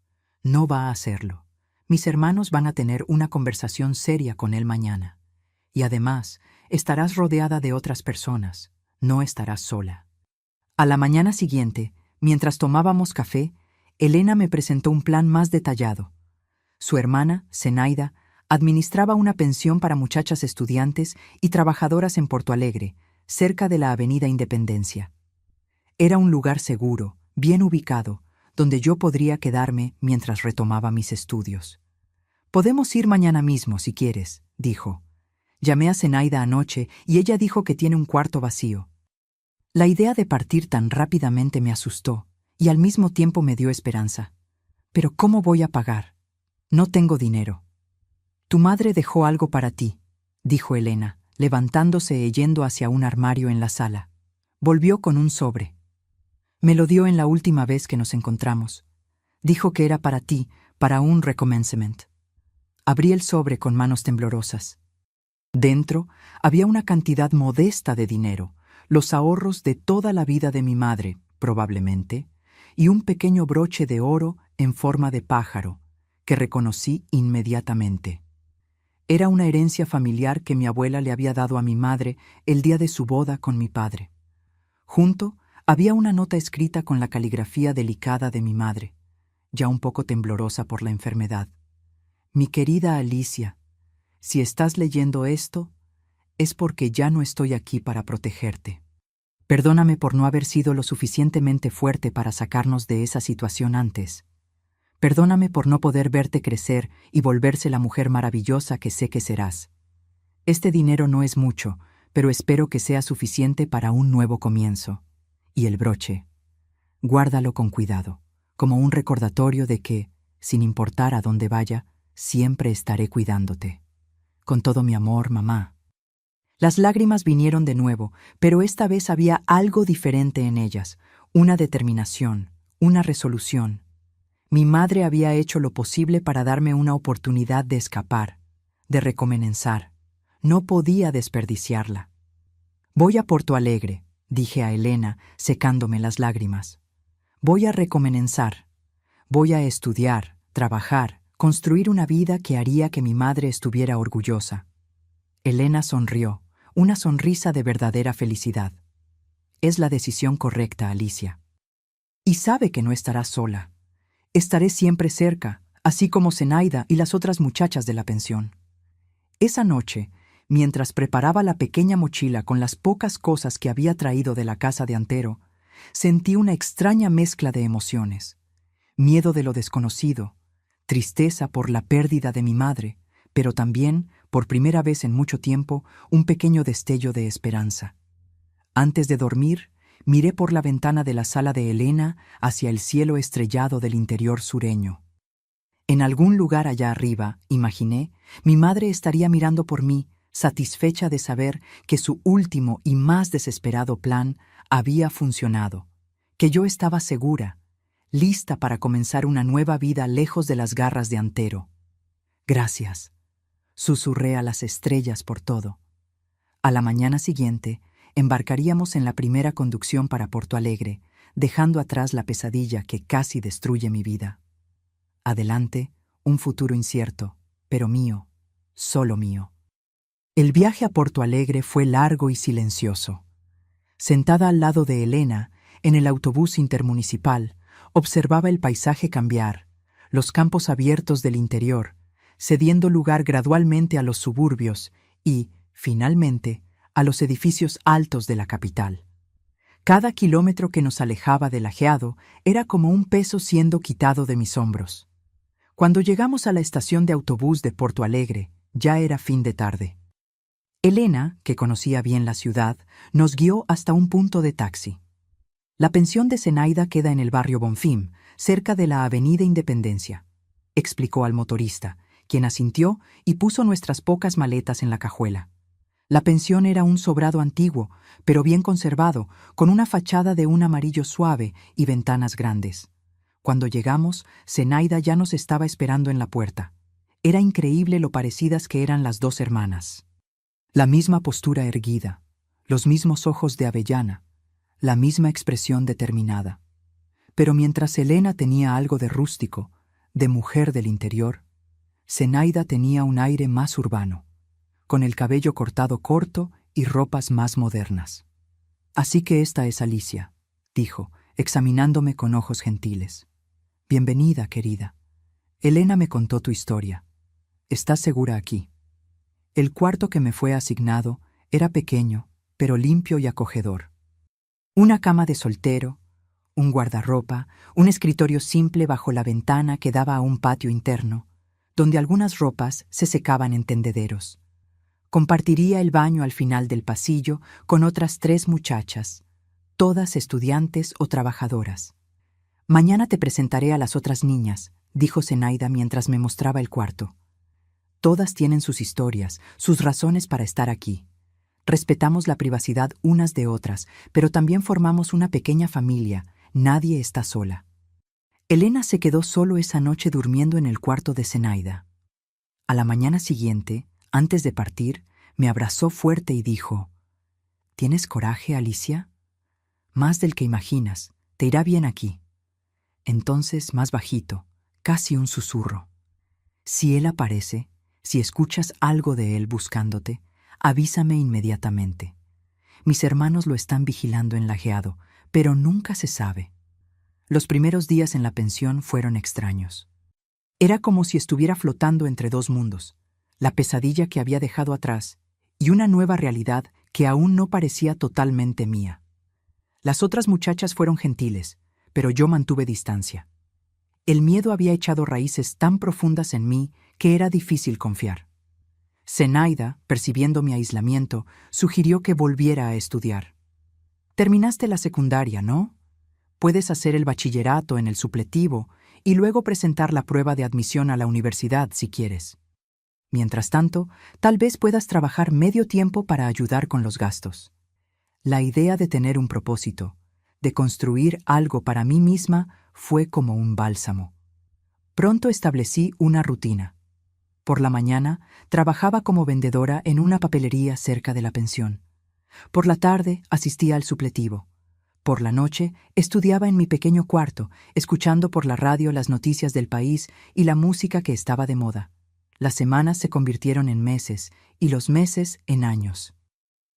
«No va a hacerlo. Mis hermanos van a tener una conversación seria con él mañana. Y además, estarás rodeada de otras personas. No estarás sola». A la mañana siguiente, mientras tomábamos café, Elena me presentó un plan más detallado. Su hermana, Zenaida, administraba una pensión para muchachas estudiantes y trabajadoras en Porto Alegre, cerca de la Avenida Independencia. Era un lugar seguro, bien ubicado, donde yo podría quedarme mientras retomaba mis estudios. «Podemos ir mañana mismo, si quieres», dijo. Llamé a Zenaida anoche y ella dijo que tiene un cuarto vacío. La idea de partir tan rápidamente me asustó y al mismo tiempo me dio esperanza. «¿Pero cómo voy a pagar?». No tengo dinero. Tu madre dejó algo para ti, dijo Elena, levantándose e yendo hacia un armario en la sala. Volvió con un sobre. Me lo dio en la última vez que nos encontramos. Dijo que era para ti, para un recommencement. Abrí el sobre con manos temblorosas. Dentro había una cantidad modesta de dinero, los ahorros de toda la vida de mi madre, probablemente, y un pequeño broche de oro en forma de pájaro, que reconocí inmediatamente. Era una herencia familiar que mi abuela le había dado a mi madre el día de su boda con mi padre. Junto había una nota escrita con la caligrafía delicada de mi madre, ya un poco temblorosa por la enfermedad. Mi querida Alicia, si estás leyendo esto, es porque ya no estoy aquí para protegerte. Perdóname por no haber sido lo suficientemente fuerte para sacarnos de esa situación antes. Perdóname por no poder verte crecer y volverse la mujer maravillosa que sé que serás. Este dinero no es mucho, pero espero que sea suficiente para un nuevo comienzo. Y el broche, guárdalo con cuidado, como un recordatorio de que, sin importar a dónde vaya, siempre estaré cuidándote. Con todo mi amor, mamá. Las lágrimas vinieron de nuevo, pero esta vez había algo diferente en ellas, una determinación, una resolución. Mi madre había hecho lo posible para darme una oportunidad de escapar, de recomenzar. No podía desperdiciarla. Voy a Porto Alegre, dije a Elena, secándome las lágrimas. Voy a recomenzar. Voy a estudiar, trabajar, construir una vida que haría que mi madre estuviera orgullosa. Elena sonrió, una sonrisa de verdadera felicidad. Es la decisión correcta, Alicia. Y sabe que no estará sola. Estaré siempre cerca, así como Zenaida y las otras muchachas de la pensión. Esa noche, mientras preparaba la pequeña mochila con las pocas cosas que había traído de la casa de Antero, sentí una extraña mezcla de emociones. Miedo de lo desconocido, tristeza por la pérdida de mi madre, pero también, por primera vez en mucho tiempo, un pequeño destello de esperanza. Antes de dormir, miré por la ventana de la sala de Elena hacia el cielo estrellado del interior sureño. En algún lugar allá arriba, imaginé, mi madre estaría mirando por mí, satisfecha de saber que su último y más desesperado plan había funcionado, que yo estaba segura, lista para comenzar una nueva vida lejos de las garras de Antero. Gracias, susurré a las estrellas por todo. A la mañana siguiente, embarcaríamos en la primera conducción para Porto Alegre, dejando atrás la pesadilla que casi destruye mi vida. Adelante, un futuro incierto, pero mío, solo mío. El viaje a Porto Alegre fue largo y silencioso. Sentada al lado de Elena, en el autobús intermunicipal, observaba el paisaje cambiar, los campos abiertos del interior, cediendo lugar gradualmente a los suburbios y, finalmente, a los edificios altos de la capital. Cada kilómetro que nos alejaba del ajeado era como un peso siendo quitado de mis hombros. Cuando llegamos a la estación de autobús de Porto Alegre, ya era fin de tarde. Elena, que conocía bien la ciudad, nos guió hasta un punto de taxi. La pensión de Zenaida queda en el barrio Bonfim, cerca de la Avenida Independencia, explicó al motorista, quien asintió y puso nuestras pocas maletas en la cajuela. La pensión era un sobrado antiguo, pero bien conservado, con una fachada de un amarillo suave y ventanas grandes. Cuando llegamos, Zenaida ya nos estaba esperando en la puerta. Era increíble lo parecidas que eran las dos hermanas. La misma postura erguida, los mismos ojos de avellana, la misma expresión determinada. Pero mientras Elena tenía algo de rústico, de mujer del interior, Zenaida tenía un aire más urbano, con el cabello cortado corto y ropas más modernas. Así que esta es Alicia, dijo, examinándome con ojos gentiles. Bienvenida, querida. Elena me contó tu historia. ¿Estás segura aquí? El cuarto que me fue asignado era pequeño, pero limpio y acogedor. Una cama de soltero, un guardarropa, un escritorio simple bajo la ventana que daba a un patio interno, donde algunas ropas se secaban en tendederos. Compartiría el baño al final del pasillo con otras 3 muchachas, todas estudiantes o trabajadoras. Mañana te presentaré a las otras niñas, dijo Zenaida mientras me mostraba el cuarto. Todas tienen sus historias, sus razones para estar aquí. Respetamos la privacidad unas de otras, pero también formamos una pequeña familia. Nadie está sola. Elena se quedó solo esa noche durmiendo en el cuarto de Zenaida. A la mañana siguiente, antes de partir, me abrazó fuerte y dijo: ¿Tienes coraje, Alicia? Más del que imaginas. Te irá bien aquí. Entonces, más bajito, casi un susurro: si él aparece, si escuchas algo de él buscándote, avísame inmediatamente. Mis hermanos lo están vigilando en Lajeado, pero nunca se sabe. Los primeros días en la pensión fueron extraños. Era como si estuviera flotando entre dos mundos, la pesadilla que había dejado atrás y una nueva realidad que aún no parecía totalmente mía. Las otras muchachas fueron gentiles, pero yo mantuve distancia. El miedo había echado raíces tan profundas en mí que era difícil confiar. Zenaida, percibiendo mi aislamiento, sugirió que volviera a estudiar. Terminaste la secundaria, ¿no? Puedes hacer el bachillerato en el supletivo y luego presentar la prueba de admisión a la universidad si quieres. Mientras tanto, tal vez puedas trabajar medio tiempo para ayudar con los gastos. La idea de tener un propósito, de construir algo para mí misma, fue como un bálsamo. Pronto establecí una rutina. Por la mañana, trabajaba como vendedora en una papelería cerca de la pensión. Por la tarde, asistía al supletivo. Por la noche, estudiaba en mi pequeño cuarto, escuchando por la radio las noticias del país y la música que estaba de moda. Las semanas se convirtieron en meses y los meses en años.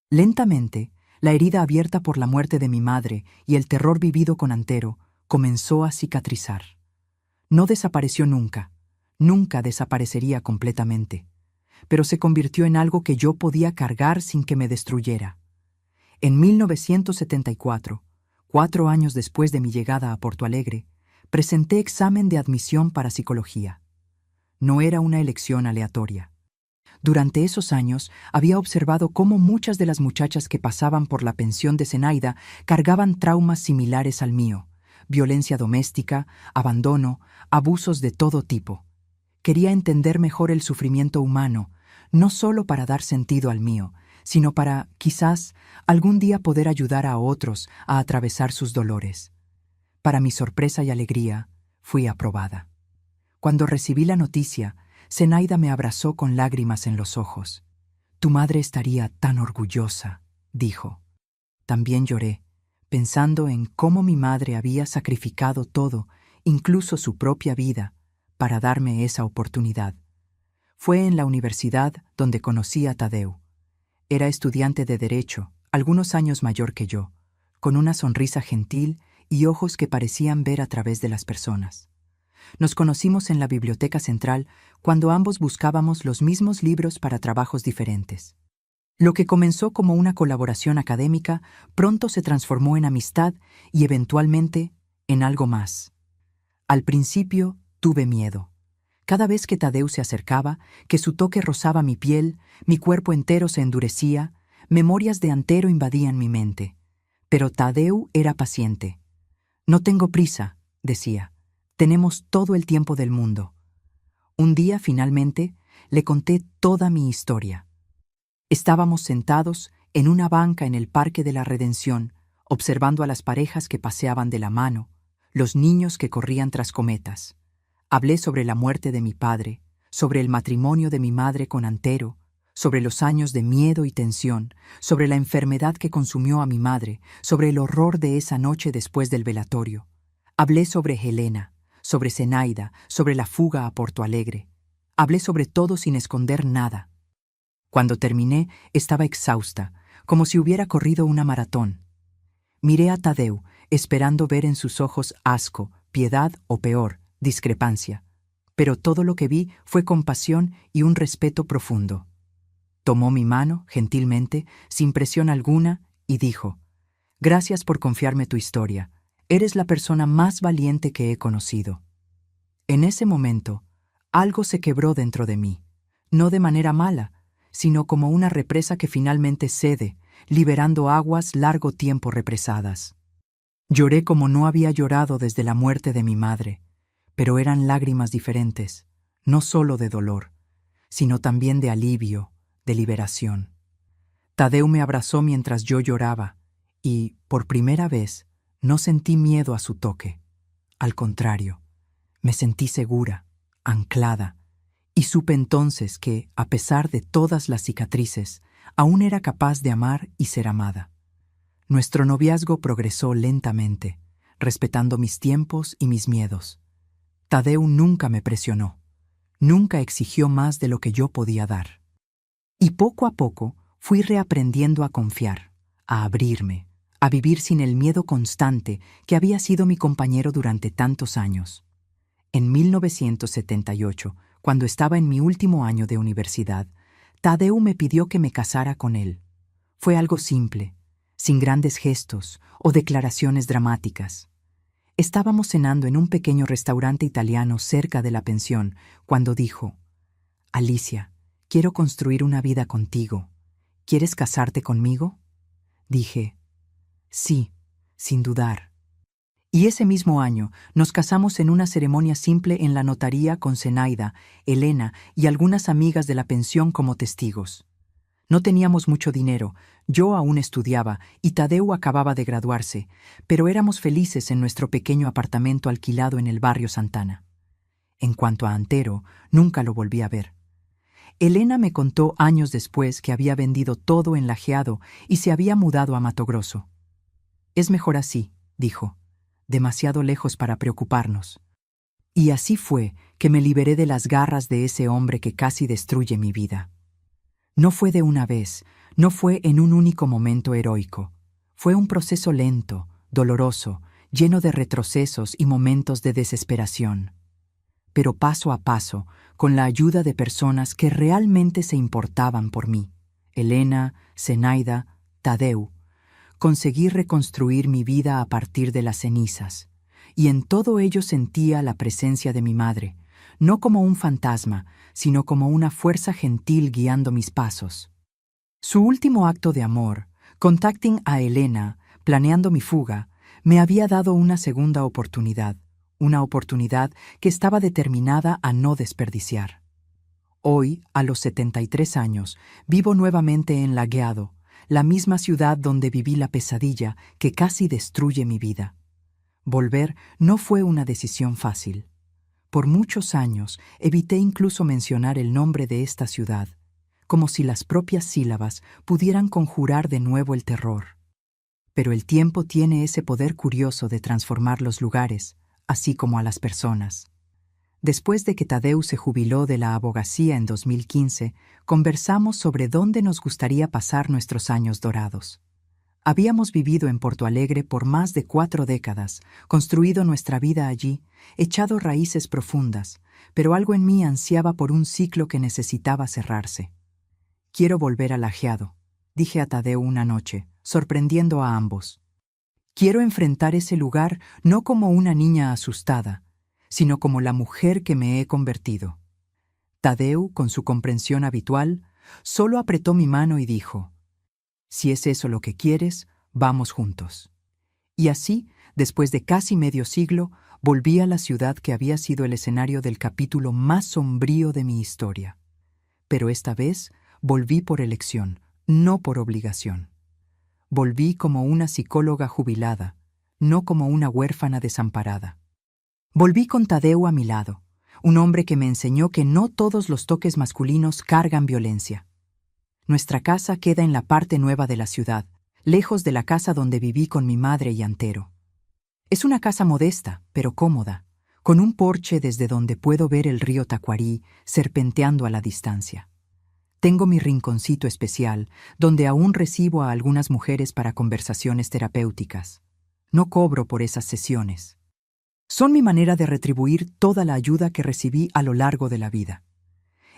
Lentamente, la herida abierta por la muerte de mi madre y el terror vivido con Antero comenzó a cicatrizar. No desapareció nunca, nunca desaparecería completamente, pero se convirtió en algo que yo podía cargar sin que me destruyera. En 1974, 4 años después de mi llegada a Porto Alegre, presenté examen de admisión para psicología. No era una elección aleatoria. Durante esos años había observado cómo muchas de las muchachas que pasaban por la pensión de Zenaida cargaban traumas similares al mío: violencia doméstica, abandono, abusos de todo tipo. Quería entender mejor el sufrimiento humano, no solo para dar sentido al mío, sino para, quizás, algún día poder ayudar a otros a atravesar sus dolores. Para mi sorpresa y alegría, fui aprobada. Cuando recibí la noticia, Zenaida me abrazó con lágrimas en los ojos. «Tu madre estaría tan orgullosa», dijo. También lloré, pensando en cómo mi madre había sacrificado todo, incluso su propia vida, para darme esa oportunidad. Fue en la universidad donde conocí a Tadeu. Era estudiante de Derecho, algunos años mayor que yo, con una sonrisa gentil y ojos que parecían ver a través de las personas. Nos conocimos en la biblioteca central cuando ambos buscábamos los mismos libros para trabajos diferentes. Lo que comenzó como una colaboración académica pronto se transformó en amistad y eventualmente en algo más. Al principio tuve miedo. Cada vez que Tadeu se acercaba, que su toque rozaba mi piel, mi cuerpo entero se endurecía, memorias de Antero invadían mi mente. Pero Tadeu era paciente. «No tengo prisa», decía. «Tenemos todo el tiempo del mundo». Un día, finalmente, le conté toda mi historia. Estábamos sentados en una banca en el Parque de la Redención, observando a las parejas que paseaban de la mano, los niños que corrían tras cometas. Hablé sobre la muerte de mi padre, sobre el matrimonio de mi madre con Antero, sobre los años de miedo y tensión, sobre la enfermedad que consumió a mi madre, sobre el horror de esa noche después del velatorio. Hablé sobre Helena, sobre Zenaida, sobre la fuga a Porto Alegre. Hablé sobre todo sin esconder nada. Cuando terminé, estaba exhausta, como si hubiera corrido una maratón. Miré a Tadeu, esperando ver en sus ojos asco, piedad o peor, discrepancia. Pero todo lo que vi fue compasión y un respeto profundo. Tomó mi mano, gentilmente, sin presión alguna, y dijo: «Gracias por confiarme tu historia. Eres la persona más valiente que he conocido». En ese momento, algo se quebró dentro de mí, no de manera mala, sino como una represa que finalmente cede, liberando aguas largo tiempo represadas. Lloré como no había llorado desde la muerte de mi madre, pero eran lágrimas diferentes, no solo de dolor, sino también de alivio, de liberación. Tadeu me abrazó mientras yo lloraba y, por primera vez, no sentí miedo a su toque. Al contrario, me sentí segura, anclada, y supe entonces que, a pesar de todas las cicatrices, aún era capaz de amar y ser amada. Nuestro noviazgo progresó lentamente, respetando mis tiempos y mis miedos. Tadeu nunca me presionó, nunca exigió más de lo que yo podía dar. Y poco a poco fui reaprendiendo a confiar, a abrirme, a vivir sin el miedo constante que había sido mi compañero durante tantos años. En 1978, cuando estaba en mi último año de universidad, Tadeu me pidió que me casara con él. Fue algo simple, sin grandes gestos o declaraciones dramáticas. Estábamos cenando en un pequeño restaurante italiano cerca de la pensión cuando dijo: «Alicia, quiero construir una vida contigo. ¿Quieres casarte conmigo?». Dije: «Sí», sin dudar. Y ese mismo año nos casamos en una ceremonia simple en la notaría con Zenaida, Elena y algunas amigas de la pensión como testigos. No teníamos mucho dinero, yo aún estudiaba y Tadeu acababa de graduarse, pero éramos felices en nuestro pequeño apartamento alquilado en el barrio Santana. En cuanto a Antero, nunca lo volví a ver. Elena me contó años después que había vendido todo en Lajeado y se había mudado a Mato Grosso. «Es mejor así», dijo, «demasiado lejos para preocuparnos». Y así fue que me liberé de las garras de ese hombre que casi destruye mi vida. No fue de una vez, no fue en un único momento heroico. Fue un proceso lento, doloroso, lleno de retrocesos y momentos de desesperación. Pero paso a paso, con la ayuda de personas que realmente se importaban por mí, Elena, Zenaida, Tadeu, conseguí reconstruir mi vida a partir de las cenizas. Y en todo ello sentía la presencia de mi madre, no como un fantasma, sino como una fuerza gentil guiando mis pasos. Su último acto de amor, contacting a Elena, planeando mi fuga, me había dado una segunda oportunidad, una oportunidad que estaba determinada a no desperdiciar. Hoy, a los 73 años, vivo nuevamente en Lajeado, la misma ciudad donde viví la pesadilla que casi destruye mi vida. Volver no fue una decisión fácil. Por muchos años evité incluso mencionar el nombre de esta ciudad, como si las propias sílabas pudieran conjurar de nuevo el terror. Pero el tiempo tiene ese poder curioso de transformar los lugares, así como a las personas. Después de que Tadeu se jubiló de la abogacía en 2015, conversamos sobre dónde nos gustaría pasar nuestros años dorados. Habíamos vivido en Porto Alegre por más de 4 décadas, construido nuestra vida allí, echado raíces profundas, pero algo en mí ansiaba por un ciclo que necesitaba cerrarse. «Quiero volver a Lajeado», dije a Tadeu una noche, sorprendiendo a ambos. «Quiero enfrentar ese lugar no como una niña asustada, sino como la mujer que me he convertido». Tadeu, con su comprensión habitual, solo apretó mi mano y dijo: «Si es eso lo que quieres, vamos juntos». Y así, después de casi medio siglo, volví a la ciudad que había sido el escenario del capítulo más sombrío de mi historia. Pero esta vez volví por elección, no por obligación. Volví como una psicóloga jubilada, no como una huérfana desamparada. Volví con Tadeu a mi lado, un hombre que me enseñó que no todos los toques masculinos cargan violencia. Nuestra casa queda en la parte nueva de la ciudad, lejos de la casa donde viví con mi madre y Antero. Es una casa modesta, pero cómoda, con un porche desde donde puedo ver el río Tacuarí serpenteando a la distancia. Tengo mi rinconcito especial, donde aún recibo a algunas mujeres para conversaciones terapéuticas. No cobro por esas sesiones. Son mi manera de retribuir toda la ayuda que recibí a lo largo de la vida.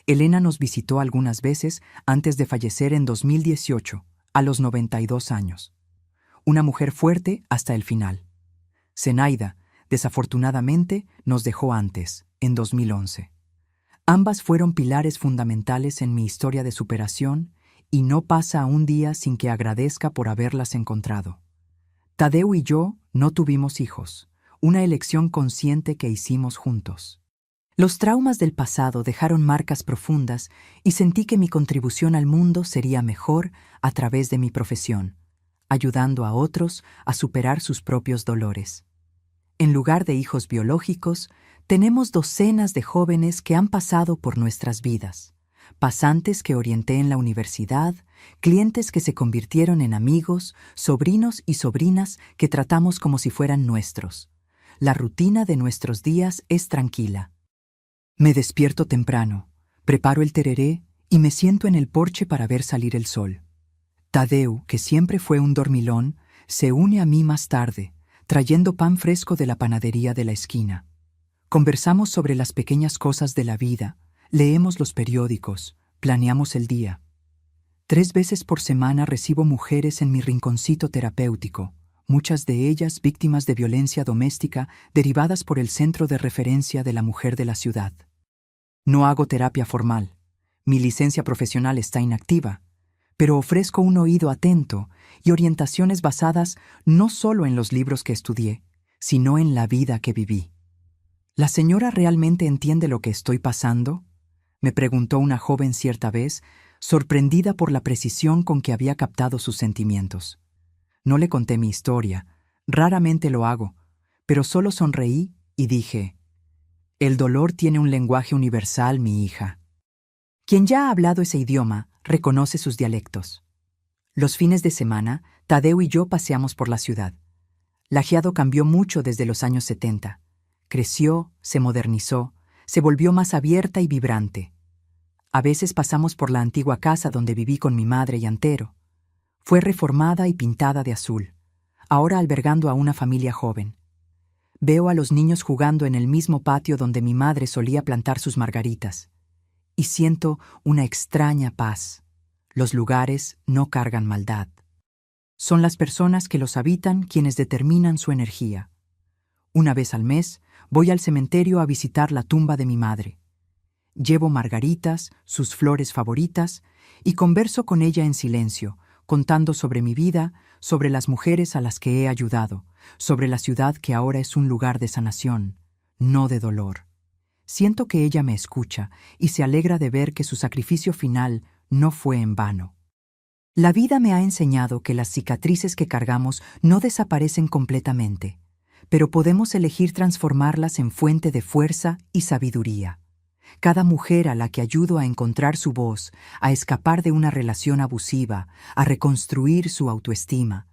Elena nos visitó algunas veces antes de fallecer en 2018, a los 92 años. Una mujer fuerte hasta el final. Zenaida, desafortunadamente, nos dejó antes, en 2011. Ambas fueron pilares fundamentales en mi historia de superación y no pasa un día sin que agradezca por haberlas encontrado. Tadeu y yo no tuvimos hijos, una elección consciente que hicimos juntos. Los traumas del pasado dejaron marcas profundas y sentí que mi contribución al mundo sería mejor a través de mi profesión, ayudando a otros a superar sus propios dolores. En lugar de hijos biológicos, tenemos docenas de jóvenes que han pasado por nuestras vidas, pasantes que orienté en la universidad, clientes que se convirtieron en amigos, sobrinos y sobrinas que tratamos como si fueran nuestros. La rutina de nuestros días es tranquila. Me despierto temprano, preparo el tereré y me siento en el porche para ver salir el sol. Tadeu, que siempre fue un dormilón, se une a mí más tarde, trayendo pan fresco de la panadería de la esquina. Conversamos sobre las pequeñas cosas de la vida, leemos los periódicos, planeamos el día. 3 veces por semana recibo mujeres en mi rinconcito terapéutico, muchas de ellas víctimas de violencia doméstica derivadas por el Centro de Referencia de la Mujer de la ciudad. No hago terapia formal. Mi licencia profesional está inactiva, pero ofrezco un oído atento y orientaciones basadas no solo en los libros que estudié, sino en la vida que viví. ¿La señora realmente entiende lo que estoy pasando?, me preguntó una joven cierta vez, sorprendida por la precisión con que había captado sus sentimientos. No le conté mi historia, raramente lo hago, pero solo sonreí y dije: «El dolor tiene un lenguaje universal, mi hija». Quien ya ha hablado ese idioma reconoce sus dialectos. Los fines de semana, Tadeu y yo paseamos por la ciudad. Lajeado cambió mucho desde los años 70. Creció, se modernizó, se volvió más abierta y vibrante. A veces pasamos por la antigua casa donde viví con mi madre y Antero. Fue reformada y pintada de azul, ahora albergando a una familia joven. Veo a los niños jugando en el mismo patio donde mi madre solía plantar sus margaritas, y siento una extraña paz. Los lugares no cargan maldad. Son las personas que los habitan quienes determinan su energía. Una vez al mes, voy al cementerio a visitar la tumba de mi madre. Llevo margaritas, sus flores favoritas, y converso con ella en silencio, contando sobre mi vida, sobre las mujeres a las que he ayudado, sobre la ciudad que ahora es un lugar de sanación, no de dolor. Siento que ella me escucha y se alegra de ver que su sacrificio final no fue en vano. La vida me ha enseñado que las cicatrices que cargamos no desaparecen completamente, pero podemos elegir transformarlas en fuente de fuerza y sabiduría. Cada mujer a la que ayudo a encontrar su voz, a escapar de una relación abusiva, a reconstruir su autoestima,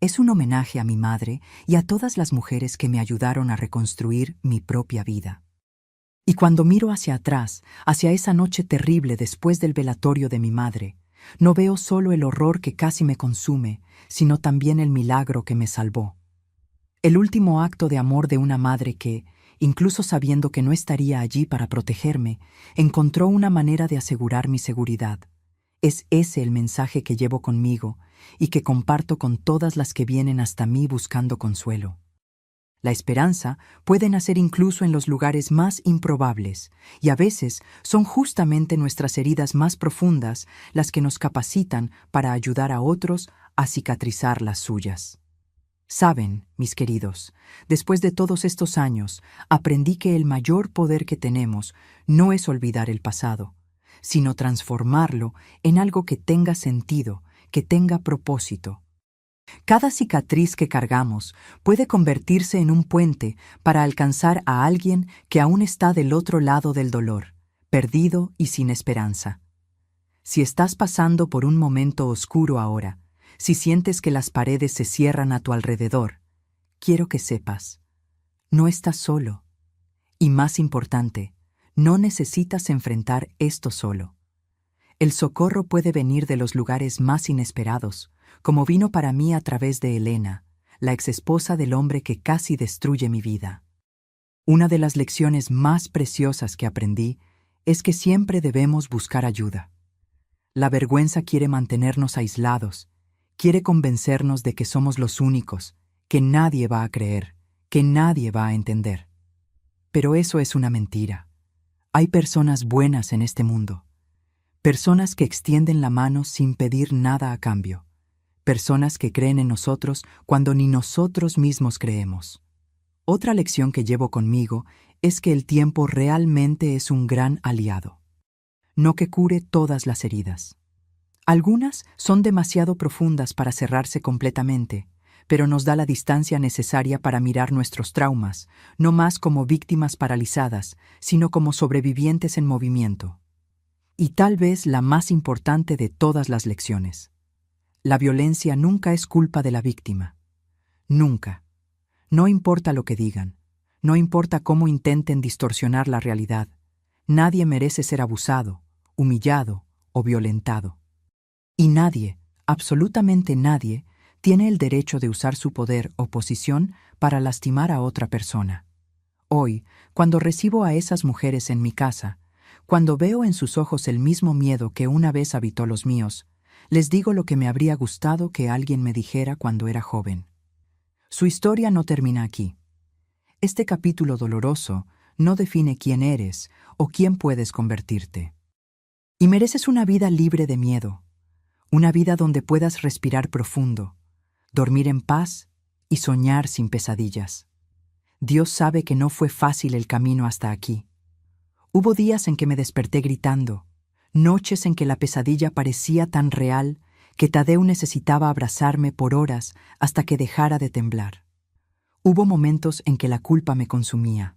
es un homenaje a mi madre y a todas las mujeres que me ayudaron a reconstruir mi propia vida. Y cuando miro hacia atrás, hacia esa noche terrible después del velatorio de mi madre, no veo solo el horror que casi me consume, sino también el milagro que me salvó. El último acto de amor de una madre que, incluso sabiendo que no estaría allí para protegerme, encontró una manera de asegurar mi seguridad. Es ese el mensaje que llevo conmigo y que comparto con todas las que vienen hasta mí buscando consuelo. La esperanza puede nacer incluso en los lugares más improbables, y a veces son justamente nuestras heridas más profundas las que nos capacitan para ayudar a otros a cicatrizar las suyas. Saben, mis queridos, después de todos estos años, aprendí que el mayor poder que tenemos no es olvidar el pasado, sino transformarlo en algo que tenga sentido, que tenga propósito. Cada cicatriz que cargamos puede convertirse en un puente para alcanzar a alguien que aún está del otro lado del dolor, perdido y sin esperanza. Si estás pasando por un momento oscuro ahora, si sientes que las paredes se cierran a tu alrededor, quiero que sepas, no estás solo. Y más importante, no necesitas enfrentar esto solo. El socorro puede venir de los lugares más inesperados, como vino para mí a través de Elena, la exesposa del hombre que casi destruye mi vida. Una de las lecciones más preciosas que aprendí es que siempre debemos buscar ayuda. La vergüenza quiere mantenernos aislados, quiere convencernos de que somos los únicos, que nadie va a creer, que nadie va a entender. Pero eso es una mentira. Hay personas buenas en este mundo. Personas que extienden la mano sin pedir nada a cambio. Personas que creen en nosotros cuando ni nosotros mismos creemos. Otra lección que llevo conmigo es que el tiempo realmente es un gran aliado. No que cure todas las heridas. Algunas son demasiado profundas para cerrarse completamente, pero nos da la distancia necesaria para mirar nuestros traumas, no más como víctimas paralizadas, sino como sobrevivientes en movimiento. Y tal vez la más importante de todas las lecciones. La violencia nunca es culpa de la víctima. Nunca. No importa lo que digan. No importa cómo intenten distorsionar la realidad. Nadie merece ser abusado, humillado o violentado. Y nadie, absolutamente nadie, tiene el derecho de usar su poder o posición para lastimar a otra persona. Hoy, cuando recibo a esas mujeres en mi casa, cuando veo en sus ojos el mismo miedo que una vez habitó los míos, les digo lo que me habría gustado que alguien me dijera cuando era joven. Su historia no termina aquí. Este capítulo doloroso no define quién eres o quién puedes convertirte. Y mereces una vida libre de miedo, una vida donde puedas respirar profundo, dormir en paz y soñar sin pesadillas. Dios sabe que no fue fácil el camino hasta aquí. Hubo días en que me desperté gritando, noches en que la pesadilla parecía tan real que Tadeu necesitaba abrazarme por horas hasta que dejara de temblar. Hubo momentos en que la culpa me consumía.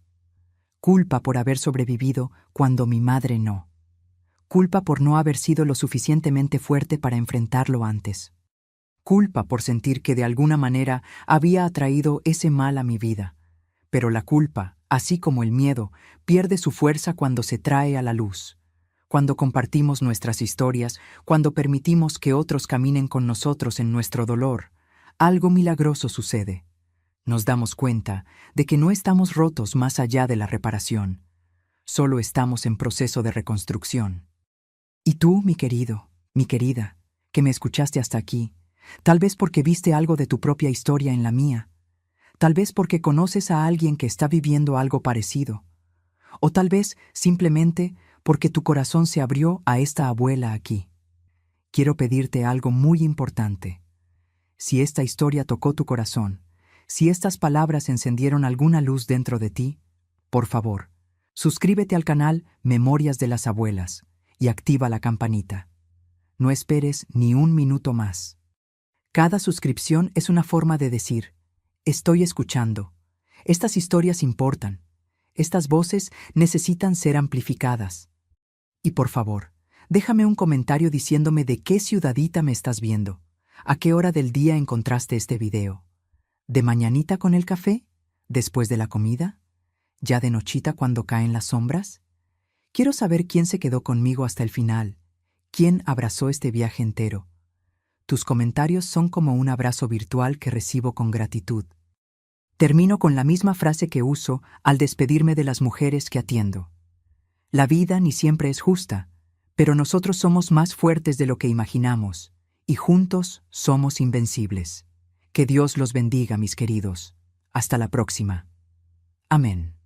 Culpa por haber sobrevivido cuando mi madre no. Culpa por no haber sido lo suficientemente fuerte para enfrentarlo antes. Culpa por sentir que de alguna manera había atraído ese mal a mi vida. Pero la culpa, así como el miedo, pierde su fuerza cuando se trae a la luz. Cuando compartimos nuestras historias, cuando permitimos que otros caminen con nosotros en nuestro dolor, algo milagroso sucede. Nos damos cuenta de que no estamos rotos más allá de la reparación. Solo estamos en proceso de reconstrucción. Y tú, mi querido, mi querida, que me escuchaste hasta aquí, tal vez porque viste algo de tu propia historia en la mía, tal vez porque conoces a alguien que está viviendo algo parecido, o tal vez simplemente porque tu corazón se abrió a esta abuela aquí. Quiero pedirte algo muy importante. Si esta historia tocó tu corazón, si estas palabras encendieron alguna luz dentro de ti, por favor, suscríbete al canal Memorias de las Abuelas y activa la campanita. No esperes ni un minuto más. Cada suscripción es una forma de decir, estoy escuchando. Estas historias importan. Estas voces necesitan ser amplificadas. Y por favor, déjame un comentario diciéndome de qué ciudadita me estás viendo. ¿A qué hora del día encontraste este video? ¿De mañanita con el café? ¿Después de la comida? ¿Ya de nochita cuando caen las sombras? Quiero saber quién se quedó conmigo hasta el final, quién abrazó este viaje entero. Tus comentarios son como un abrazo virtual que recibo con gratitud. Termino con la misma frase que uso al despedirme de las mujeres que atiendo. La vida ni siempre es justa, pero nosotros somos más fuertes de lo que imaginamos, y juntos somos invencibles. Que Dios los bendiga, mis queridos. Hasta la próxima. Amén.